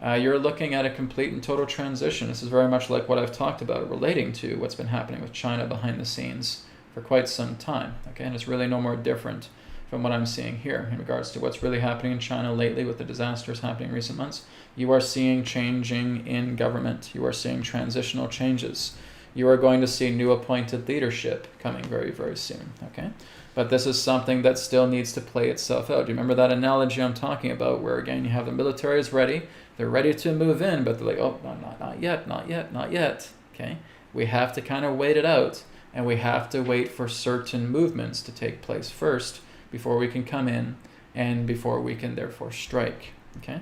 You're looking at a complete and total transition. This is very much like what I've talked about relating to what's been happening with China behind the scenes for quite some time, okay? And it's really no more different from what I'm seeing here in regards to what's really happening in China lately with the disasters happening in recent months. You are seeing changing in government. You are seeing transitional changes. You are going to see new appointed leadership coming very, very soon, okay? But this is something that still needs to play itself out. Do you remember that analogy I'm talking about where, again, you have the military is ready, they're ready to move in, but they're like, oh, no, not yet, not yet, not yet, okay? We have to kind of wait it out, and we have to wait for certain movements to take place first before we can come in and before we can therefore strike, okay?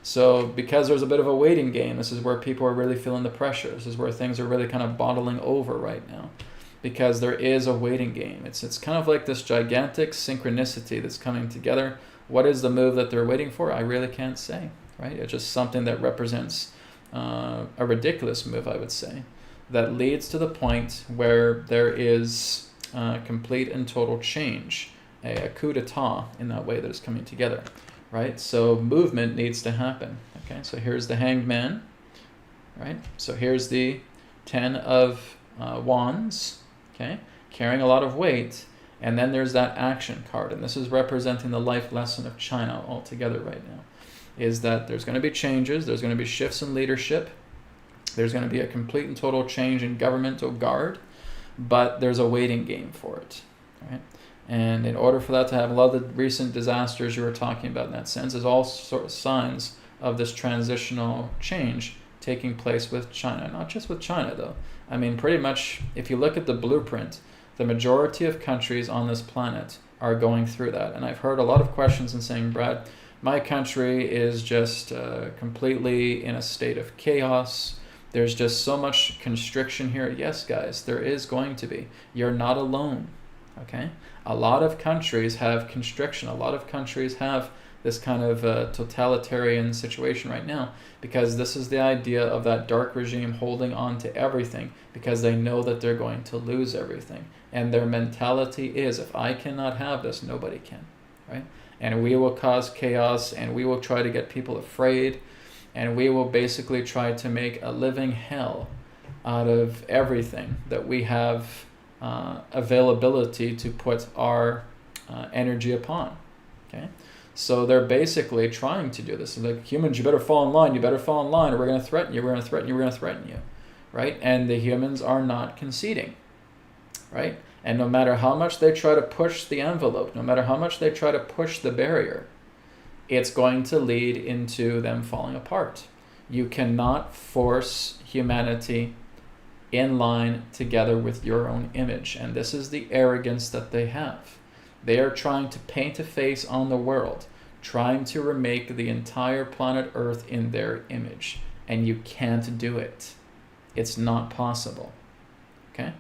So because there's a bit of a waiting game, this is where people are really feeling the pressure. This is where things are really kind of bottling over right now because there is a waiting game. It's kind of like this gigantic synchronicity that's coming together. What is the move that they're waiting for? I really can't say, right? It's just something that represents a ridiculous move, I would say, that leads to the point where there is complete and total change, a coup d'etat in that way that is coming together. Right, so movement needs to happen. Okay, so here's the Hanged Man. Right, so here's the 10 of Wands. Okay, carrying a lot of weight, and then there's that action card, and this is representing the life lesson of China altogether right now. Is that there's going to be changes, there's going to be shifts in leadership, there's going to be a complete and total change in governmental guard, but there's a waiting game for it. Right. And in order for that to have, a lot of the recent disasters you were talking about in that sense is all sort of signs of this transitional change taking place with China. Not just with China, though. I mean, pretty much, if you look at the blueprint, the majority of countries on this planet are going through that. And I've heard a lot of questions and saying, Brad, my country is just completely in a state of chaos. There's just so much constriction here. Yes, guys, there is going to be. You're not alone, okay? A lot of countries have constriction. A lot of countries have this kind of totalitarian situation right now because this is the idea of that dark regime holding on to everything because they know that they're going to lose everything. And their mentality is, if I cannot have this, nobody can, right? And we will cause chaos, and we will try to get people afraid, and we will basically try to make a living hell out of everything that we have availability to put our energy upon, okay? So they're basically trying to do this. Like, humans, you better fall in line, or we're going to threaten you, we're going to threaten you, right? And the humans are not conceding, right? And no matter how much they try to push the envelope, no matter how much they try to push the barrier, it's going to lead into them falling apart. You cannot force humanity in line together with your own image. And this is the arrogance that they have. They are trying to paint a face on the world, trying to remake the entire planet Earth in their image. And you can't do it. It's not possible. Okay?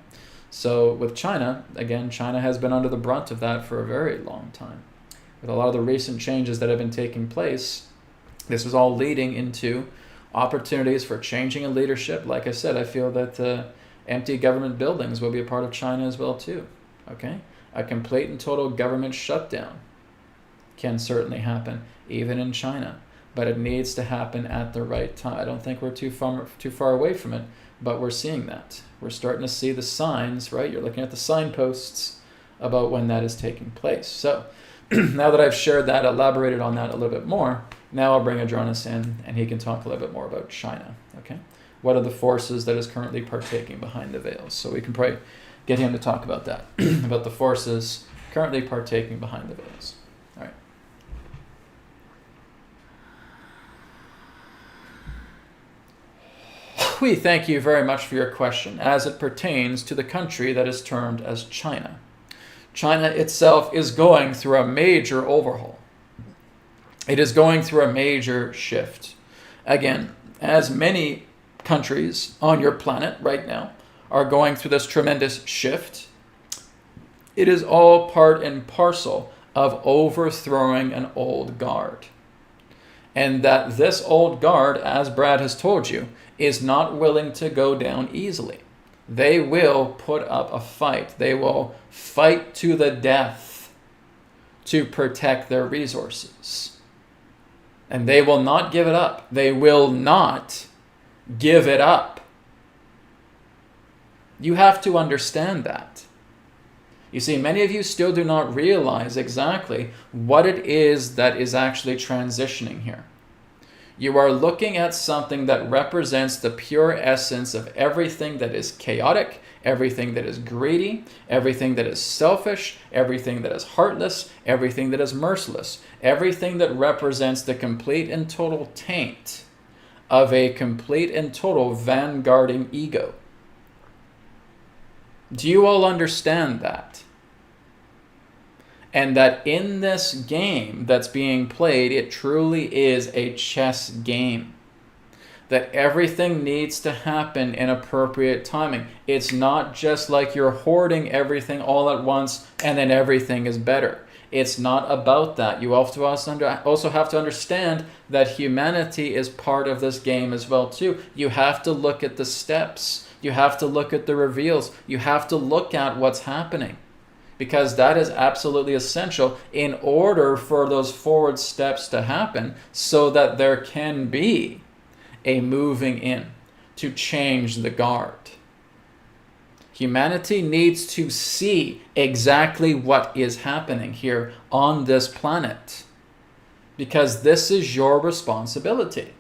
So with China, again, China has been under the brunt of that for a very long time. With a lot of the recent changes that have been taking place, this is all leading into opportunities for changing in leadership. Like I said, I feel that empty government buildings will be a part of China as well too. Okay, a complete and total government shutdown can certainly happen, even in China, but it needs to happen at the right time. I don't think we're too far away from it, but we're seeing that. We're starting to see the signs, right? You're looking at the signposts about when that is taking place. So Now that I've shared that, elaborated on that a little bit more, now I'll bring Adronis in and he can talk a little bit more about China. Okay, what are the forces that is currently partaking behind the veils? So we can probably get him to talk about that, about the forces currently partaking behind the veils. All right. We thank you very much for your question as it pertains to the country that is termed as China. China itself is going through a major overhaul. It is going through a major shift. Again, as many countries on your planet right now are going through this tremendous shift, it is all part and parcel of overthrowing an old guard. And that this old guard, as Brad has told you, is not willing to go down easily. They will put up a fight. They will fight to the death to protect their resources. And they will not give it up. They will not give it up. You have to understand that. You see, many of you still do not realize exactly what it is that is actually transitioning here. You are looking at something that represents the pure essence of everything that is chaotic, everything that is greedy, everything that is selfish, everything that is heartless, everything that is merciless, everything that represents the complete and total taint of a complete and total vanguarding ego. Do you all understand that? And that in this game that's being played, it truly is a chess game. That everything needs to happen in appropriate timing. It's not just like you're hoarding everything all at once and then everything is better. It's not about that. You also have to understand that humanity is part of this game as well too. You have to look at the steps. You have to look at the reveals. You have to look at what's happening. Because that is absolutely essential in order for those forward steps to happen so that there can be a moving in to change the guard. Humanity needs to see exactly what is happening here on this planet because this is your responsibility.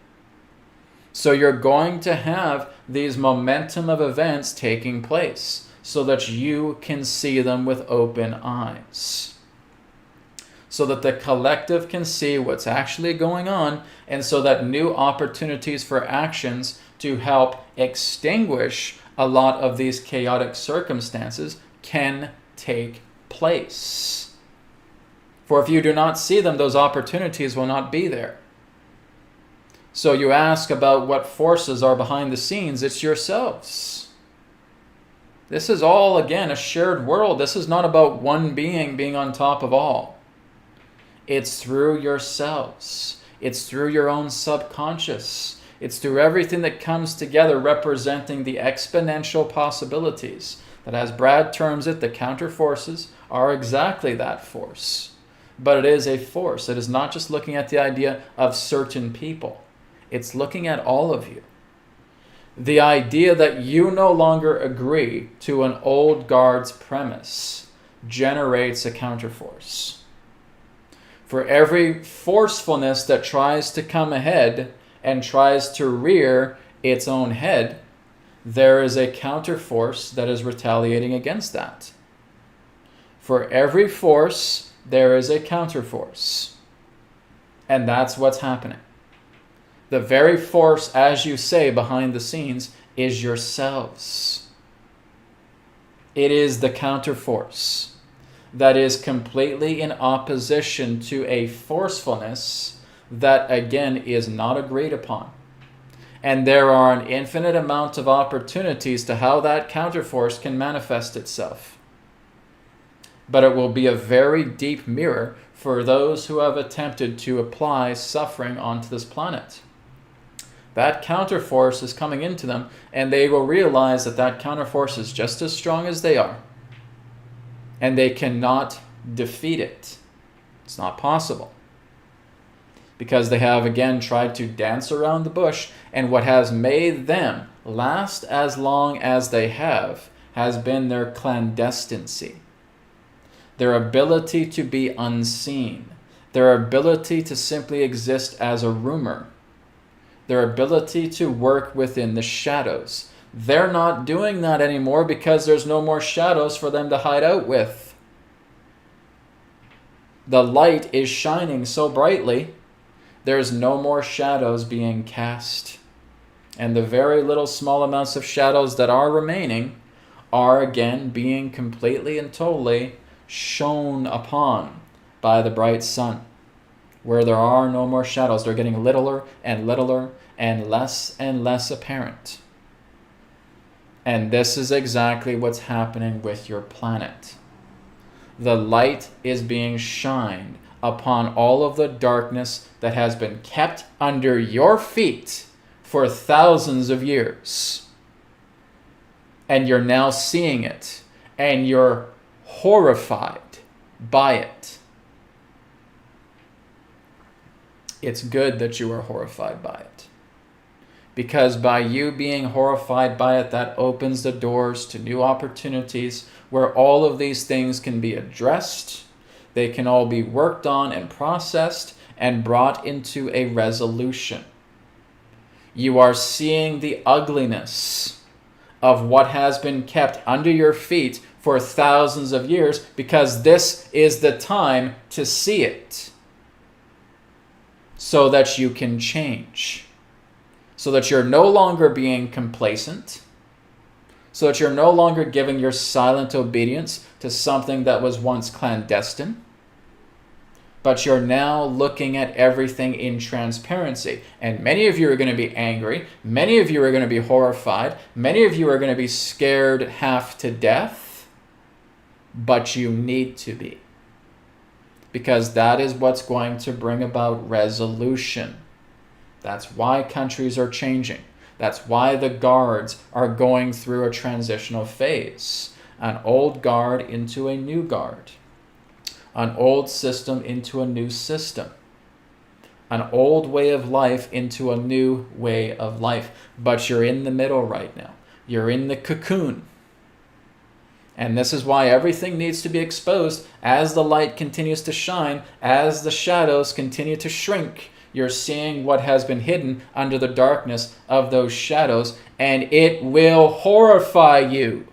So you're going to have these momentum of events taking place so that you can see them with open eyes. So that the collective can see what's actually going on, and so that new opportunities for actions to help extinguish a lot of these chaotic circumstances can take place. For if you do not see them, those opportunities will not be there. So you ask about what forces are behind the scenes, it's yourselves. This is all, again, a shared world. This is not about one being on top of all. It's through yourselves. It's through your own subconscious. It's through everything that comes together representing the exponential possibilities. That, as Brad terms it, the counter forces are exactly that force. But it is a force. It is not just looking at the idea of certain people. It's looking at all of you. The idea that you no longer agree to an old guard's premise generates a counterforce. For every forcefulness that tries to come ahead and tries to rear its own head, there is a counterforce that is retaliating against that. For every force, there is a counterforce. And that's what's happening. The very force, as you say, behind the scenes is yourselves. It is the counterforce that is completely in opposition to a forcefulness that, again, is not agreed upon. And there are an infinite amount of opportunities to how that counterforce can manifest itself. But it will be a very deep mirror for those who have attempted to apply suffering onto this planet. That counterforce is coming into them, and they will realize that that counterforce is just as strong as they are. And they cannot defeat it. It's not possible. Because they have, again, tried to dance around the bush, and what has made them last as long as they have has been their clandestincy. their ability to be unseen, their ability to simply exist as a rumor, their ability to work within the shadows. They're not doing that anymore because there's no more shadows for them to hide out with. The light is shining so brightly, there's no more shadows being cast. And the very little small amounts of shadows that are remaining are again being completely and totally shone upon by the bright sun. Where there are no more shadows, they're getting littler and littler and less apparent. And this is exactly what's happening with your planet. The light is being shined upon all of the darkness that has been kept under your feet for thousands of years. And you're now seeing it, and you're horrified by it. It's good that you are horrified by it. Because by you being horrified by it, that opens the doors to new opportunities where all of these things can be addressed. They can all be worked on and processed and brought into a resolution. You are seeing the ugliness of what has been kept under your feet for thousands of years because this is the time to see it so that you can change. So that you're no longer being complacent, so that you're no longer giving your silent obedience to something that was once clandestine, but you're now looking at everything in transparency. And many of you are going to be angry, many of you are going to be horrified, many of you are going to be scared half to death, but you need to be. Because that is what's going to bring about resolution. That's why countries are changing. That's why the guards are going through a transitional phase. An old guard into a new guard. An old system into a new system. An old way of life into a new way of life. But you're in the middle right now. You're in the cocoon. And this is why everything needs to be exposed as the light continues to shine, as the shadows continue to shrink. You're seeing what has been hidden under the darkness of those shadows, and it will horrify you.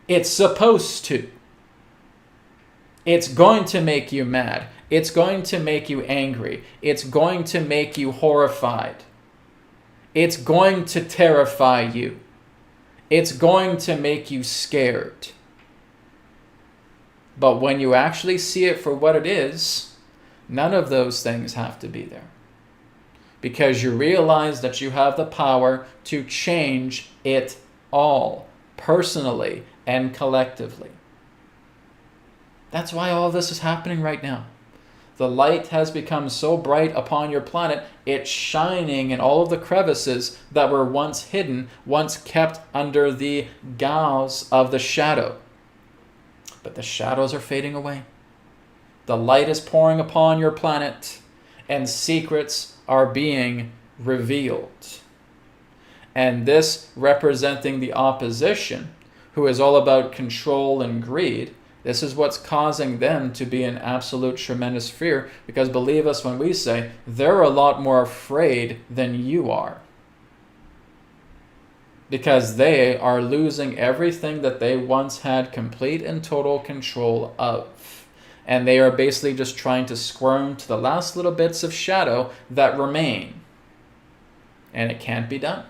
It's supposed to. It's going to make you mad. It's going to make you angry. It's going to make you horrified. It's going to terrify you. It's going to make you scared. But when you actually see it for what it is, none of those things have to be there. Because you realize that you have the power to change it all, personally and collectively. That's why all this is happening right now. The light has become so bright upon your planet, it's shining in all of the crevices that were once hidden, once kept under the gauze of the shadow. But the shadows are fading away. The light is pouring upon your planet, and secrets are being revealed. And this representing the opposition, who is all about control and greed, this is what's causing them to be in absolute tremendous fear, because believe us when we say they're a lot more afraid than you are. Because they are losing everything that they once had complete and total control of. And they are basically just trying to squirm to the last little bits of shadow that remain. And it can't be done.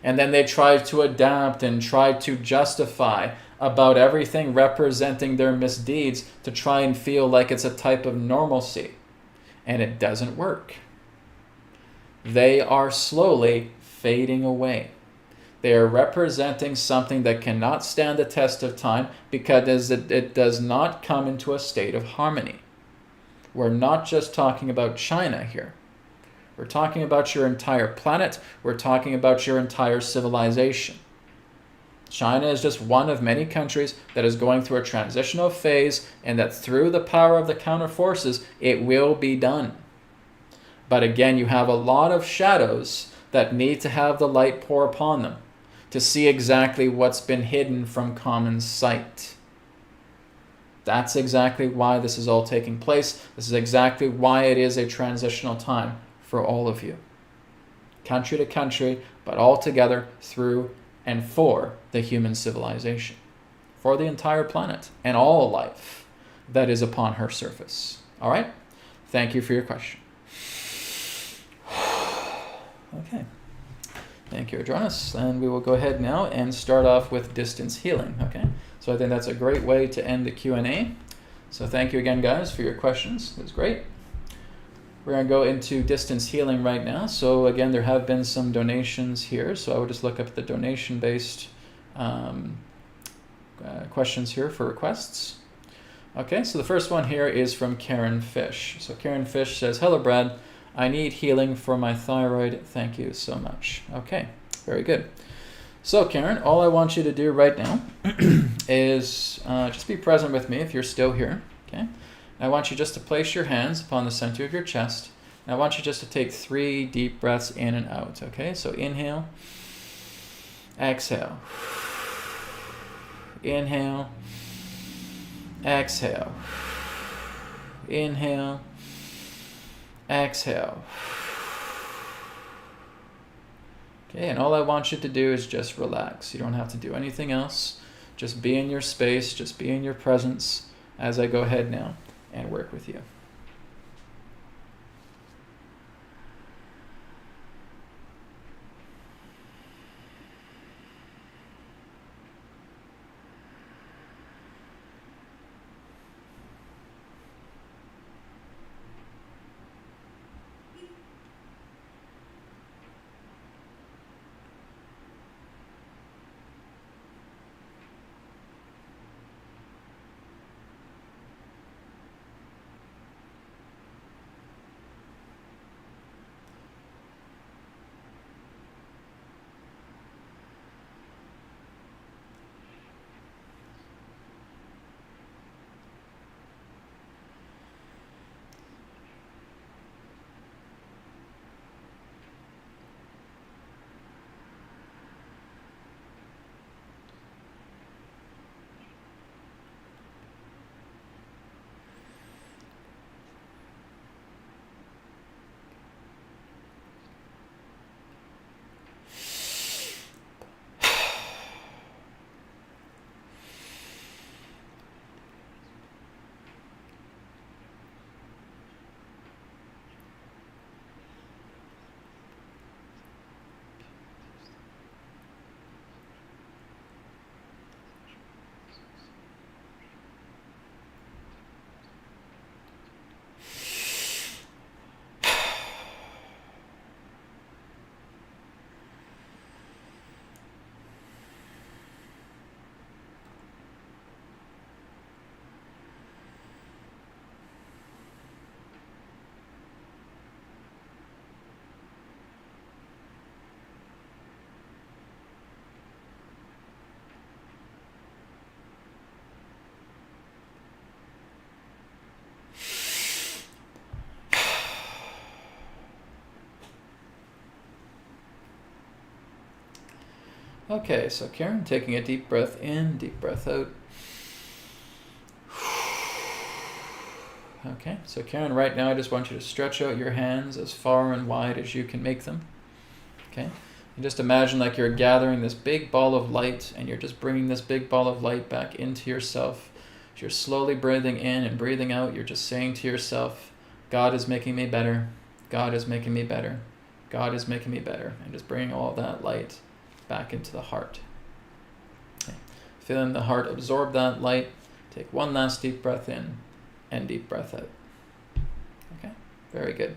And then they try to adapt and try to justify about everything representing their misdeeds to try and feel like it's a type of normalcy. And it doesn't work. They are slowly fading away. They are representing something that cannot stand the test of time because it does not come into a state of harmony. We're not just talking about China here. We're talking about your entire planet. We're talking about your entire civilization. China is just one of many countries that is going through a transitional phase, and that through the power of the counter forces, it will be done. But again, you have a lot of shadows that need to have the light pour upon them to see exactly what's been hidden from common sight. That's exactly why this is all taking place. This is exactly why it is a transitional time for all of you. Country to country, but all together through and for the human civilization. For the entire planet and all life that is upon her surface. All right? Thank you for your question. Okay. Thank you, Adronis. And we will go ahead now and start off with distance healing. Okay? So I think that's a great way to end the Q&A. So thank you again, guys, for your questions. It was great. We're going to go into distance healing right now. So again, there have been some donations here. So I would just look up the donation-based questions here for requests. Okay, so the first one here is from Karen Fish. So Karen Fish says, hello, Brad. I need healing for my thyroid. Thank you so much. Okay, very good. So Karen, all I want you to do right now is just be present with me if you're still here. Okay, I want you just to place your hands upon the center of your chest. And I want you just to take 3 deep breaths in and out. Okay, so inhale, exhale, inhale, exhale, inhale, exhale. Okay, and all I want you to do is just relax. You don't have to do anything else. Just be in your space, just be in your presence as I go ahead now and work with you. Okay, so Karen, taking a deep breath in, deep breath out. Okay, so Karen, right now I just want you to stretch out your hands as far and wide as you can make them. Okay, and just imagine like you're gathering this big ball of light and you're just bringing this big ball of light back into yourself. As you're slowly breathing in and breathing out, you're just saying to yourself, God is making me better. God is making me better. God is making me better. And just bringing all that light back into the heart. Okay. Feeling the heart absorb that light. Take one last deep breath in and deep breath out. Okay, very good.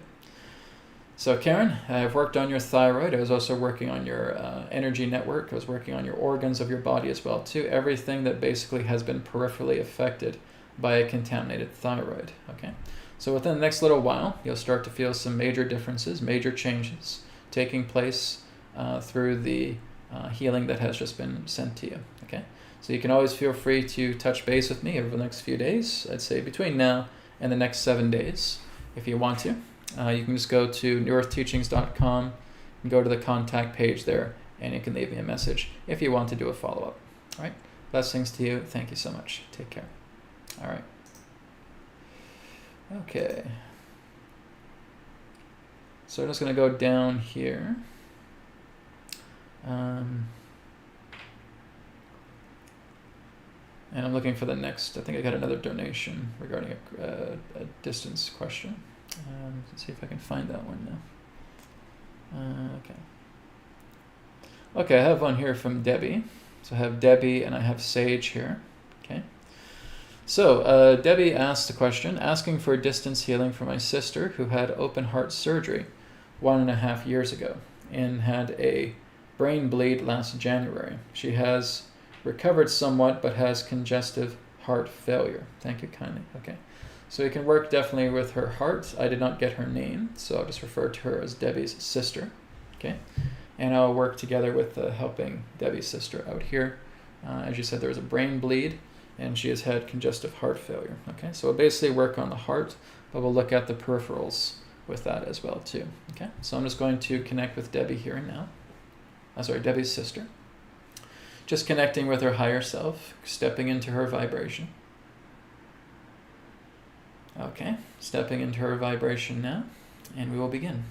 So Karen, I've worked on your thyroid. I was also working on your energy network. I was working on your organs of your body as well too. Everything that basically has been peripherally affected by a contaminated thyroid. Okay, so within the next little while, you'll start to feel some major differences, major changes taking place through the healing that has just been sent to you. Okay, so you can always feel free to touch base with me over the next few days. I'd say between now and the next 7 days, if you want to. You can just go to newearthteachings.com and go to the contact page there, and you can leave me a message if you want to do a follow-up. All right, blessings to you. Thank you so much. Take care. All right. Okay. So I'm just going to go down here. And I'm looking for the next. I think I got another donation regarding a distance question. Let's see if I can find that one now. Okay. Okay, I have one here from Debbie. So I have Debbie and I have Sage here. Okay. So Debbie asked the question, asking for distance healing for my sister who had open heart surgery 1.5 years ago and had a brain bleed last January. She has recovered somewhat but has congestive heart failure. Thank you kindly. Okay. So you can work definitely with her heart. I did not get her name, so I'll just refer to her as Debbie's sister. Okay. And I'll work together with helping Debbie's sister out here. As you said, there was a brain bleed, and she has had congestive heart failure. Okay, so we'll basically work on the heart, but we'll look at the peripherals with that as well too. Okay, so I'm just going to connect with Debbie here and now. Debbie's sister. Just connecting with her higher self, stepping into her vibration. Okay, stepping into her vibration now, and we will begin.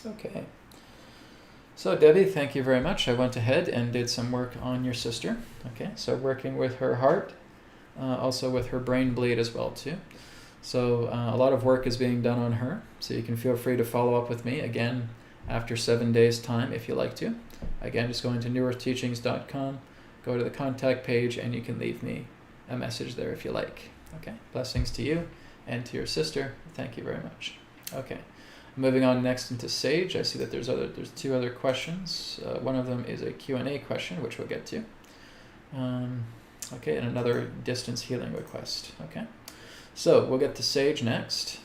Okay. So Debbie, thank you very much. I went ahead and did some work on your sister. Okay, so working with her heart, also with her brain bleed as well too. So a lot of work is being done on her. So you can feel free to follow up with me again after 7 days time if you like to. Again, just going to newearthteachings.com, go to the contact page, and you can leave me a message there if you like. Okay, blessings to you and to your sister. Thank you very much. Okay. Moving on next into Sage, I see that there's 2 other questions. One of them is a Q&A question, which we'll get to. Okay, and another distance healing request. Okay, so we'll get to Sage next.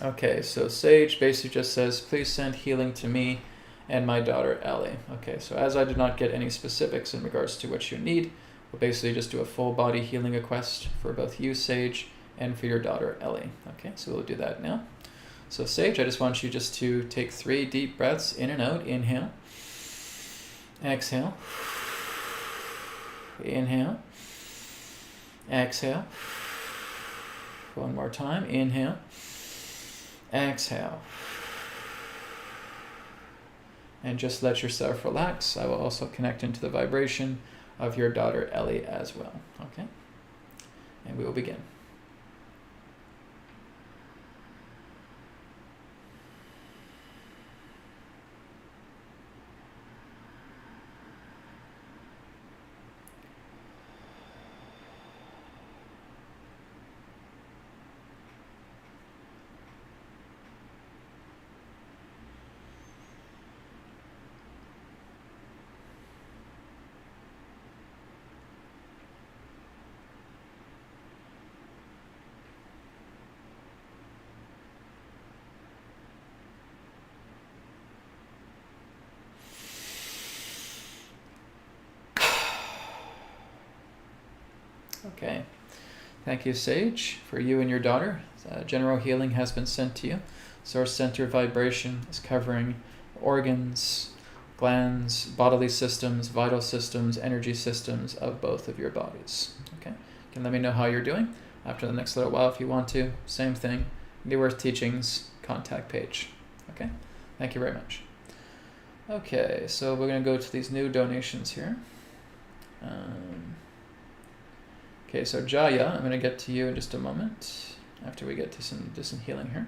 Okay, so Sage basically just says, please send healing to me and my daughter Ellie. Okay, so as I did not get any specifics in regards to what you need, we'll basically just do a full body healing request for both you, Sage, and for your daughter Ellie. Okay, so we'll do that now. So Sage, I just want you just to take 3 deep breaths in and out. Inhale. Exhale. Inhale. Exhale. One more time. Inhale. Exhale. And just let yourself relax. I will also connect into the vibration of your daughter Ellie as well. Okay? And we will begin. Okay. Thank you, Sage, for you and your daughter. General healing has been sent to you. Source center vibration is covering organs, glands, bodily systems, vital systems, energy systems of both of your bodies. Okay? You can let me know how you're doing after the next little while if you want to. Same thing. New Earth Teachings contact page. Okay? Thank you very much. Okay, so we're going to go to these new donations here. Okay, so Jaya, I'm going to get to you in just a moment after we get to some healing here.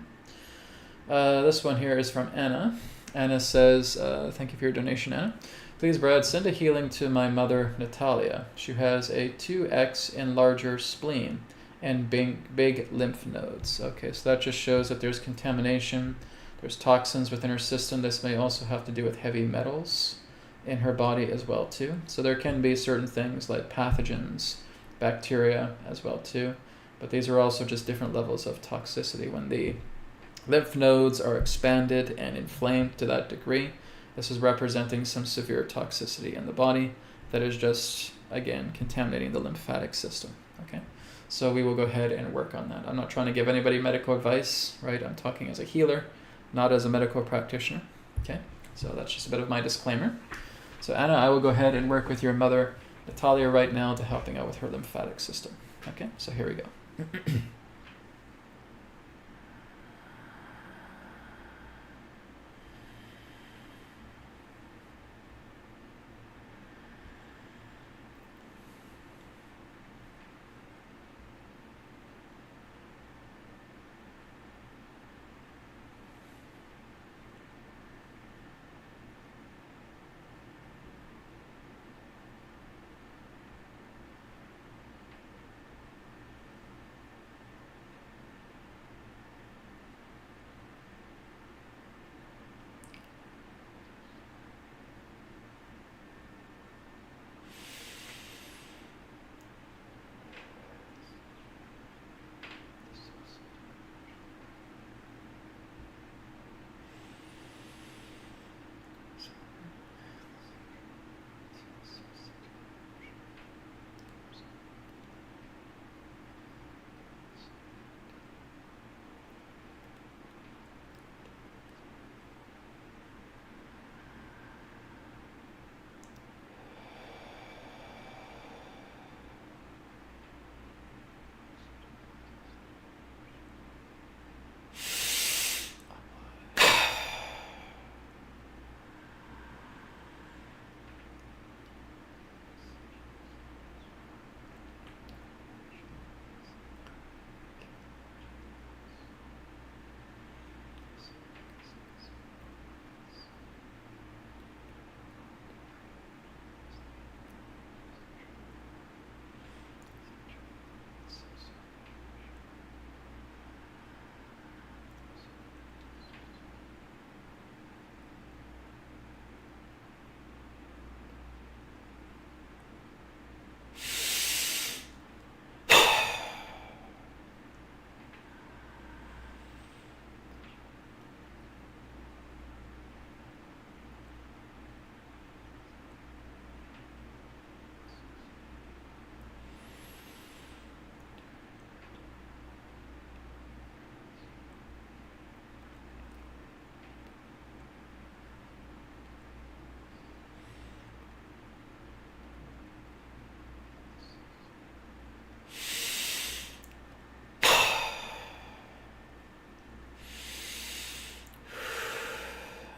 This one here is from Anna. Anna says, thank you for your donation, Anna. Please, Brad, send a healing to my mother, Natalia. She has a 2x enlarger spleen and big lymph nodes. Okay, so that just shows that there's contamination. There's toxins within her system. This may also have to do with heavy metals in her body as well, too. So there can be certain things like pathogens, bacteria as well too, but these are also just different levels of toxicity. When the lymph nodes are expanded and inflamed to that degree, this is representing some severe toxicity in the body that is just, again, contaminating the lymphatic system. Okay, so we will go ahead and work on that. I'm not trying to give anybody medical advice, right? I'm talking as a healer, not as a medical practitioner. Okay, so that's just a bit of my disclaimer. So Anna, I will go ahead and work with your mother Natalia right now to helping out with her lymphatic system. Okay, so here we go.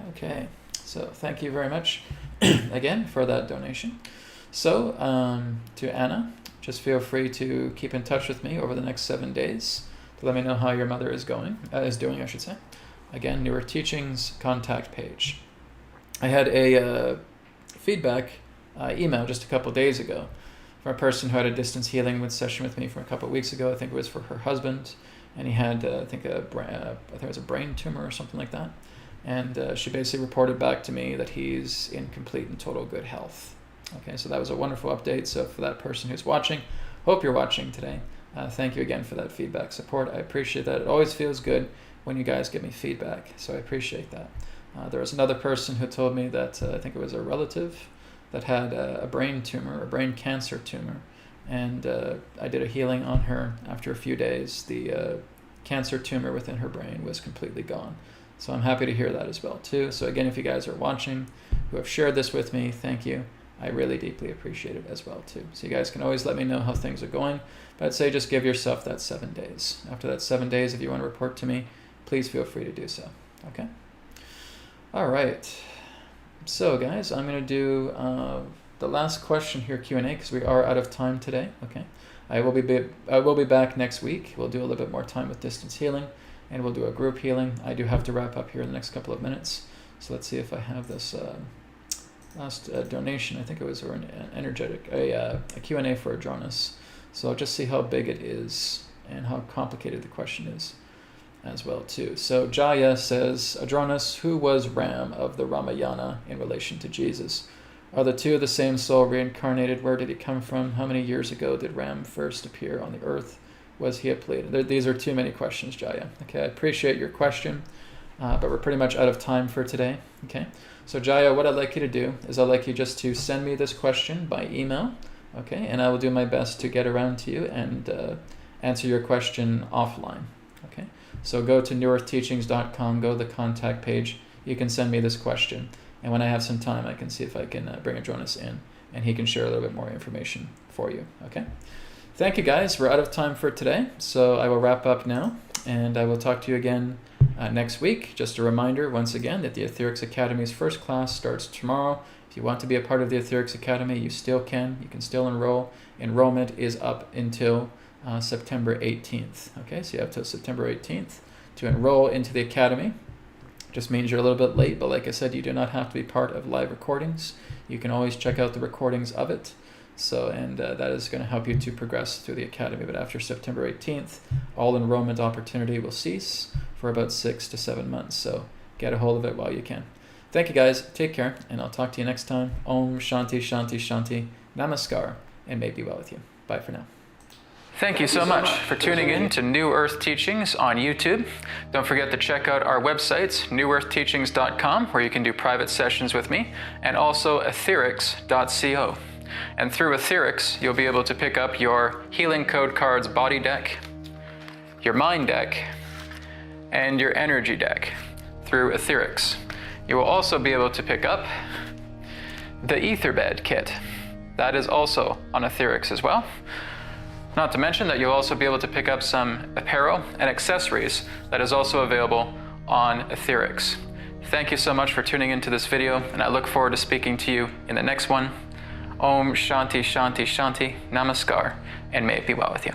Okay, so thank you very much again for that donation. So to Anna, just feel free to keep in touch with me over the next 7 days to let me know how your mother is doing, I should say. Again, Newer Teachings contact page. I had a feedback email just a couple days ago from a person who had a distance healing session with me from a couple of weeks ago. I think it was for her husband, and he had I think it was a brain tumor or something like that. And she basically reported back to me that he's in complete and total good health. Okay, so that was a wonderful update. So for that person who's watching, hope you're watching today. Thank you again for that feedback support. I appreciate that. It always feels good when you guys give me feedback, so I appreciate that. There was another person who told me that I think it was a relative that had a brain tumor, a brain cancer tumor, and I did a healing on her. After a few days, the cancer tumor within her brain was completely gone. So I'm happy to hear that as well too. So again, if you guys are watching who have shared this with me, thank you. I really deeply appreciate it as well too. So you guys can always let me know how things are going, but I'd say just give yourself that 7 days. After that 7 days, if you want to report to me, please feel free to do so. Okay? All right. So guys, I'm going to do the last question here, Q&A, because we are out of time today. Okay? I will be back next week. We'll do a little bit more time with distance healing, and we'll do a group healing. I do have to wrap up here in the next couple of minutes. So let's see if I have this last donation. I think it was an energetic, a Q&A for Adronis. So I'll just see how big it is and how complicated the question is as well too. So Jaya says, Adronis, who was Ram of the Ramayana in relation to Jesus? Are the two the same soul reincarnated? Where did he come from? How many years ago did Ram first appear on the earth? Was he a Pleiadian? These are too many questions, Jaya. Okay, I appreciate your question, but we're pretty much out of time for today. Okay, so Jaya, what I'd like you to do is I'd like you just to send me this question by email, okay, and I will do my best to get around to you and answer your question offline, okay? So go to newearthteachings.com, go to the contact page, you can send me this question, and when I have some time, I can see if I can bring Adronis in, and he can share a little bit more information for you, okay? Thank you guys, we're out of time for today, so I will wrap up now, and I will talk to you again next week. Just a reminder, once again, that the Etherics Academy's first class starts tomorrow. If you want to be a part of the Etherics Academy, you still can. You can still enroll. Enrollment is up until September 18th. Okay, so you have till September 18th to enroll into the Academy. Just means you're a little bit late, but like I said, you do not have to be part of live recordings. You can always check out the recordings of it. So, and that is going to help you to progress through the Academy. But after September 18th, all enrollment opportunity will cease for about 6 to 7 months. So get a hold of it while you can. Thank you guys. Take care, and I'll talk to you next time. Om Shanti Shanti Shanti. Namaskar, and may it be well with you. Bye for now. Thank you so much for tuning in to New Earth Teachings on YouTube. Don't forget to check out our websites, newearthteachings.com, where you can do private sessions with me, and also etherics.co. And through Etherics, you'll be able to pick up your Healing Code Cards body deck, your mind deck, and your energy deck through Etherics. You will also be able to pick up the Etherbed kit. That is also on Etherics as well. Not to mention that you'll also be able to pick up some apparel and accessories that is also available on Etherics. Thank you so much for tuning into this video, and I look forward to speaking to you in the next one. Om Shanti Shanti Shanti. Namaskar, and may it be well with you.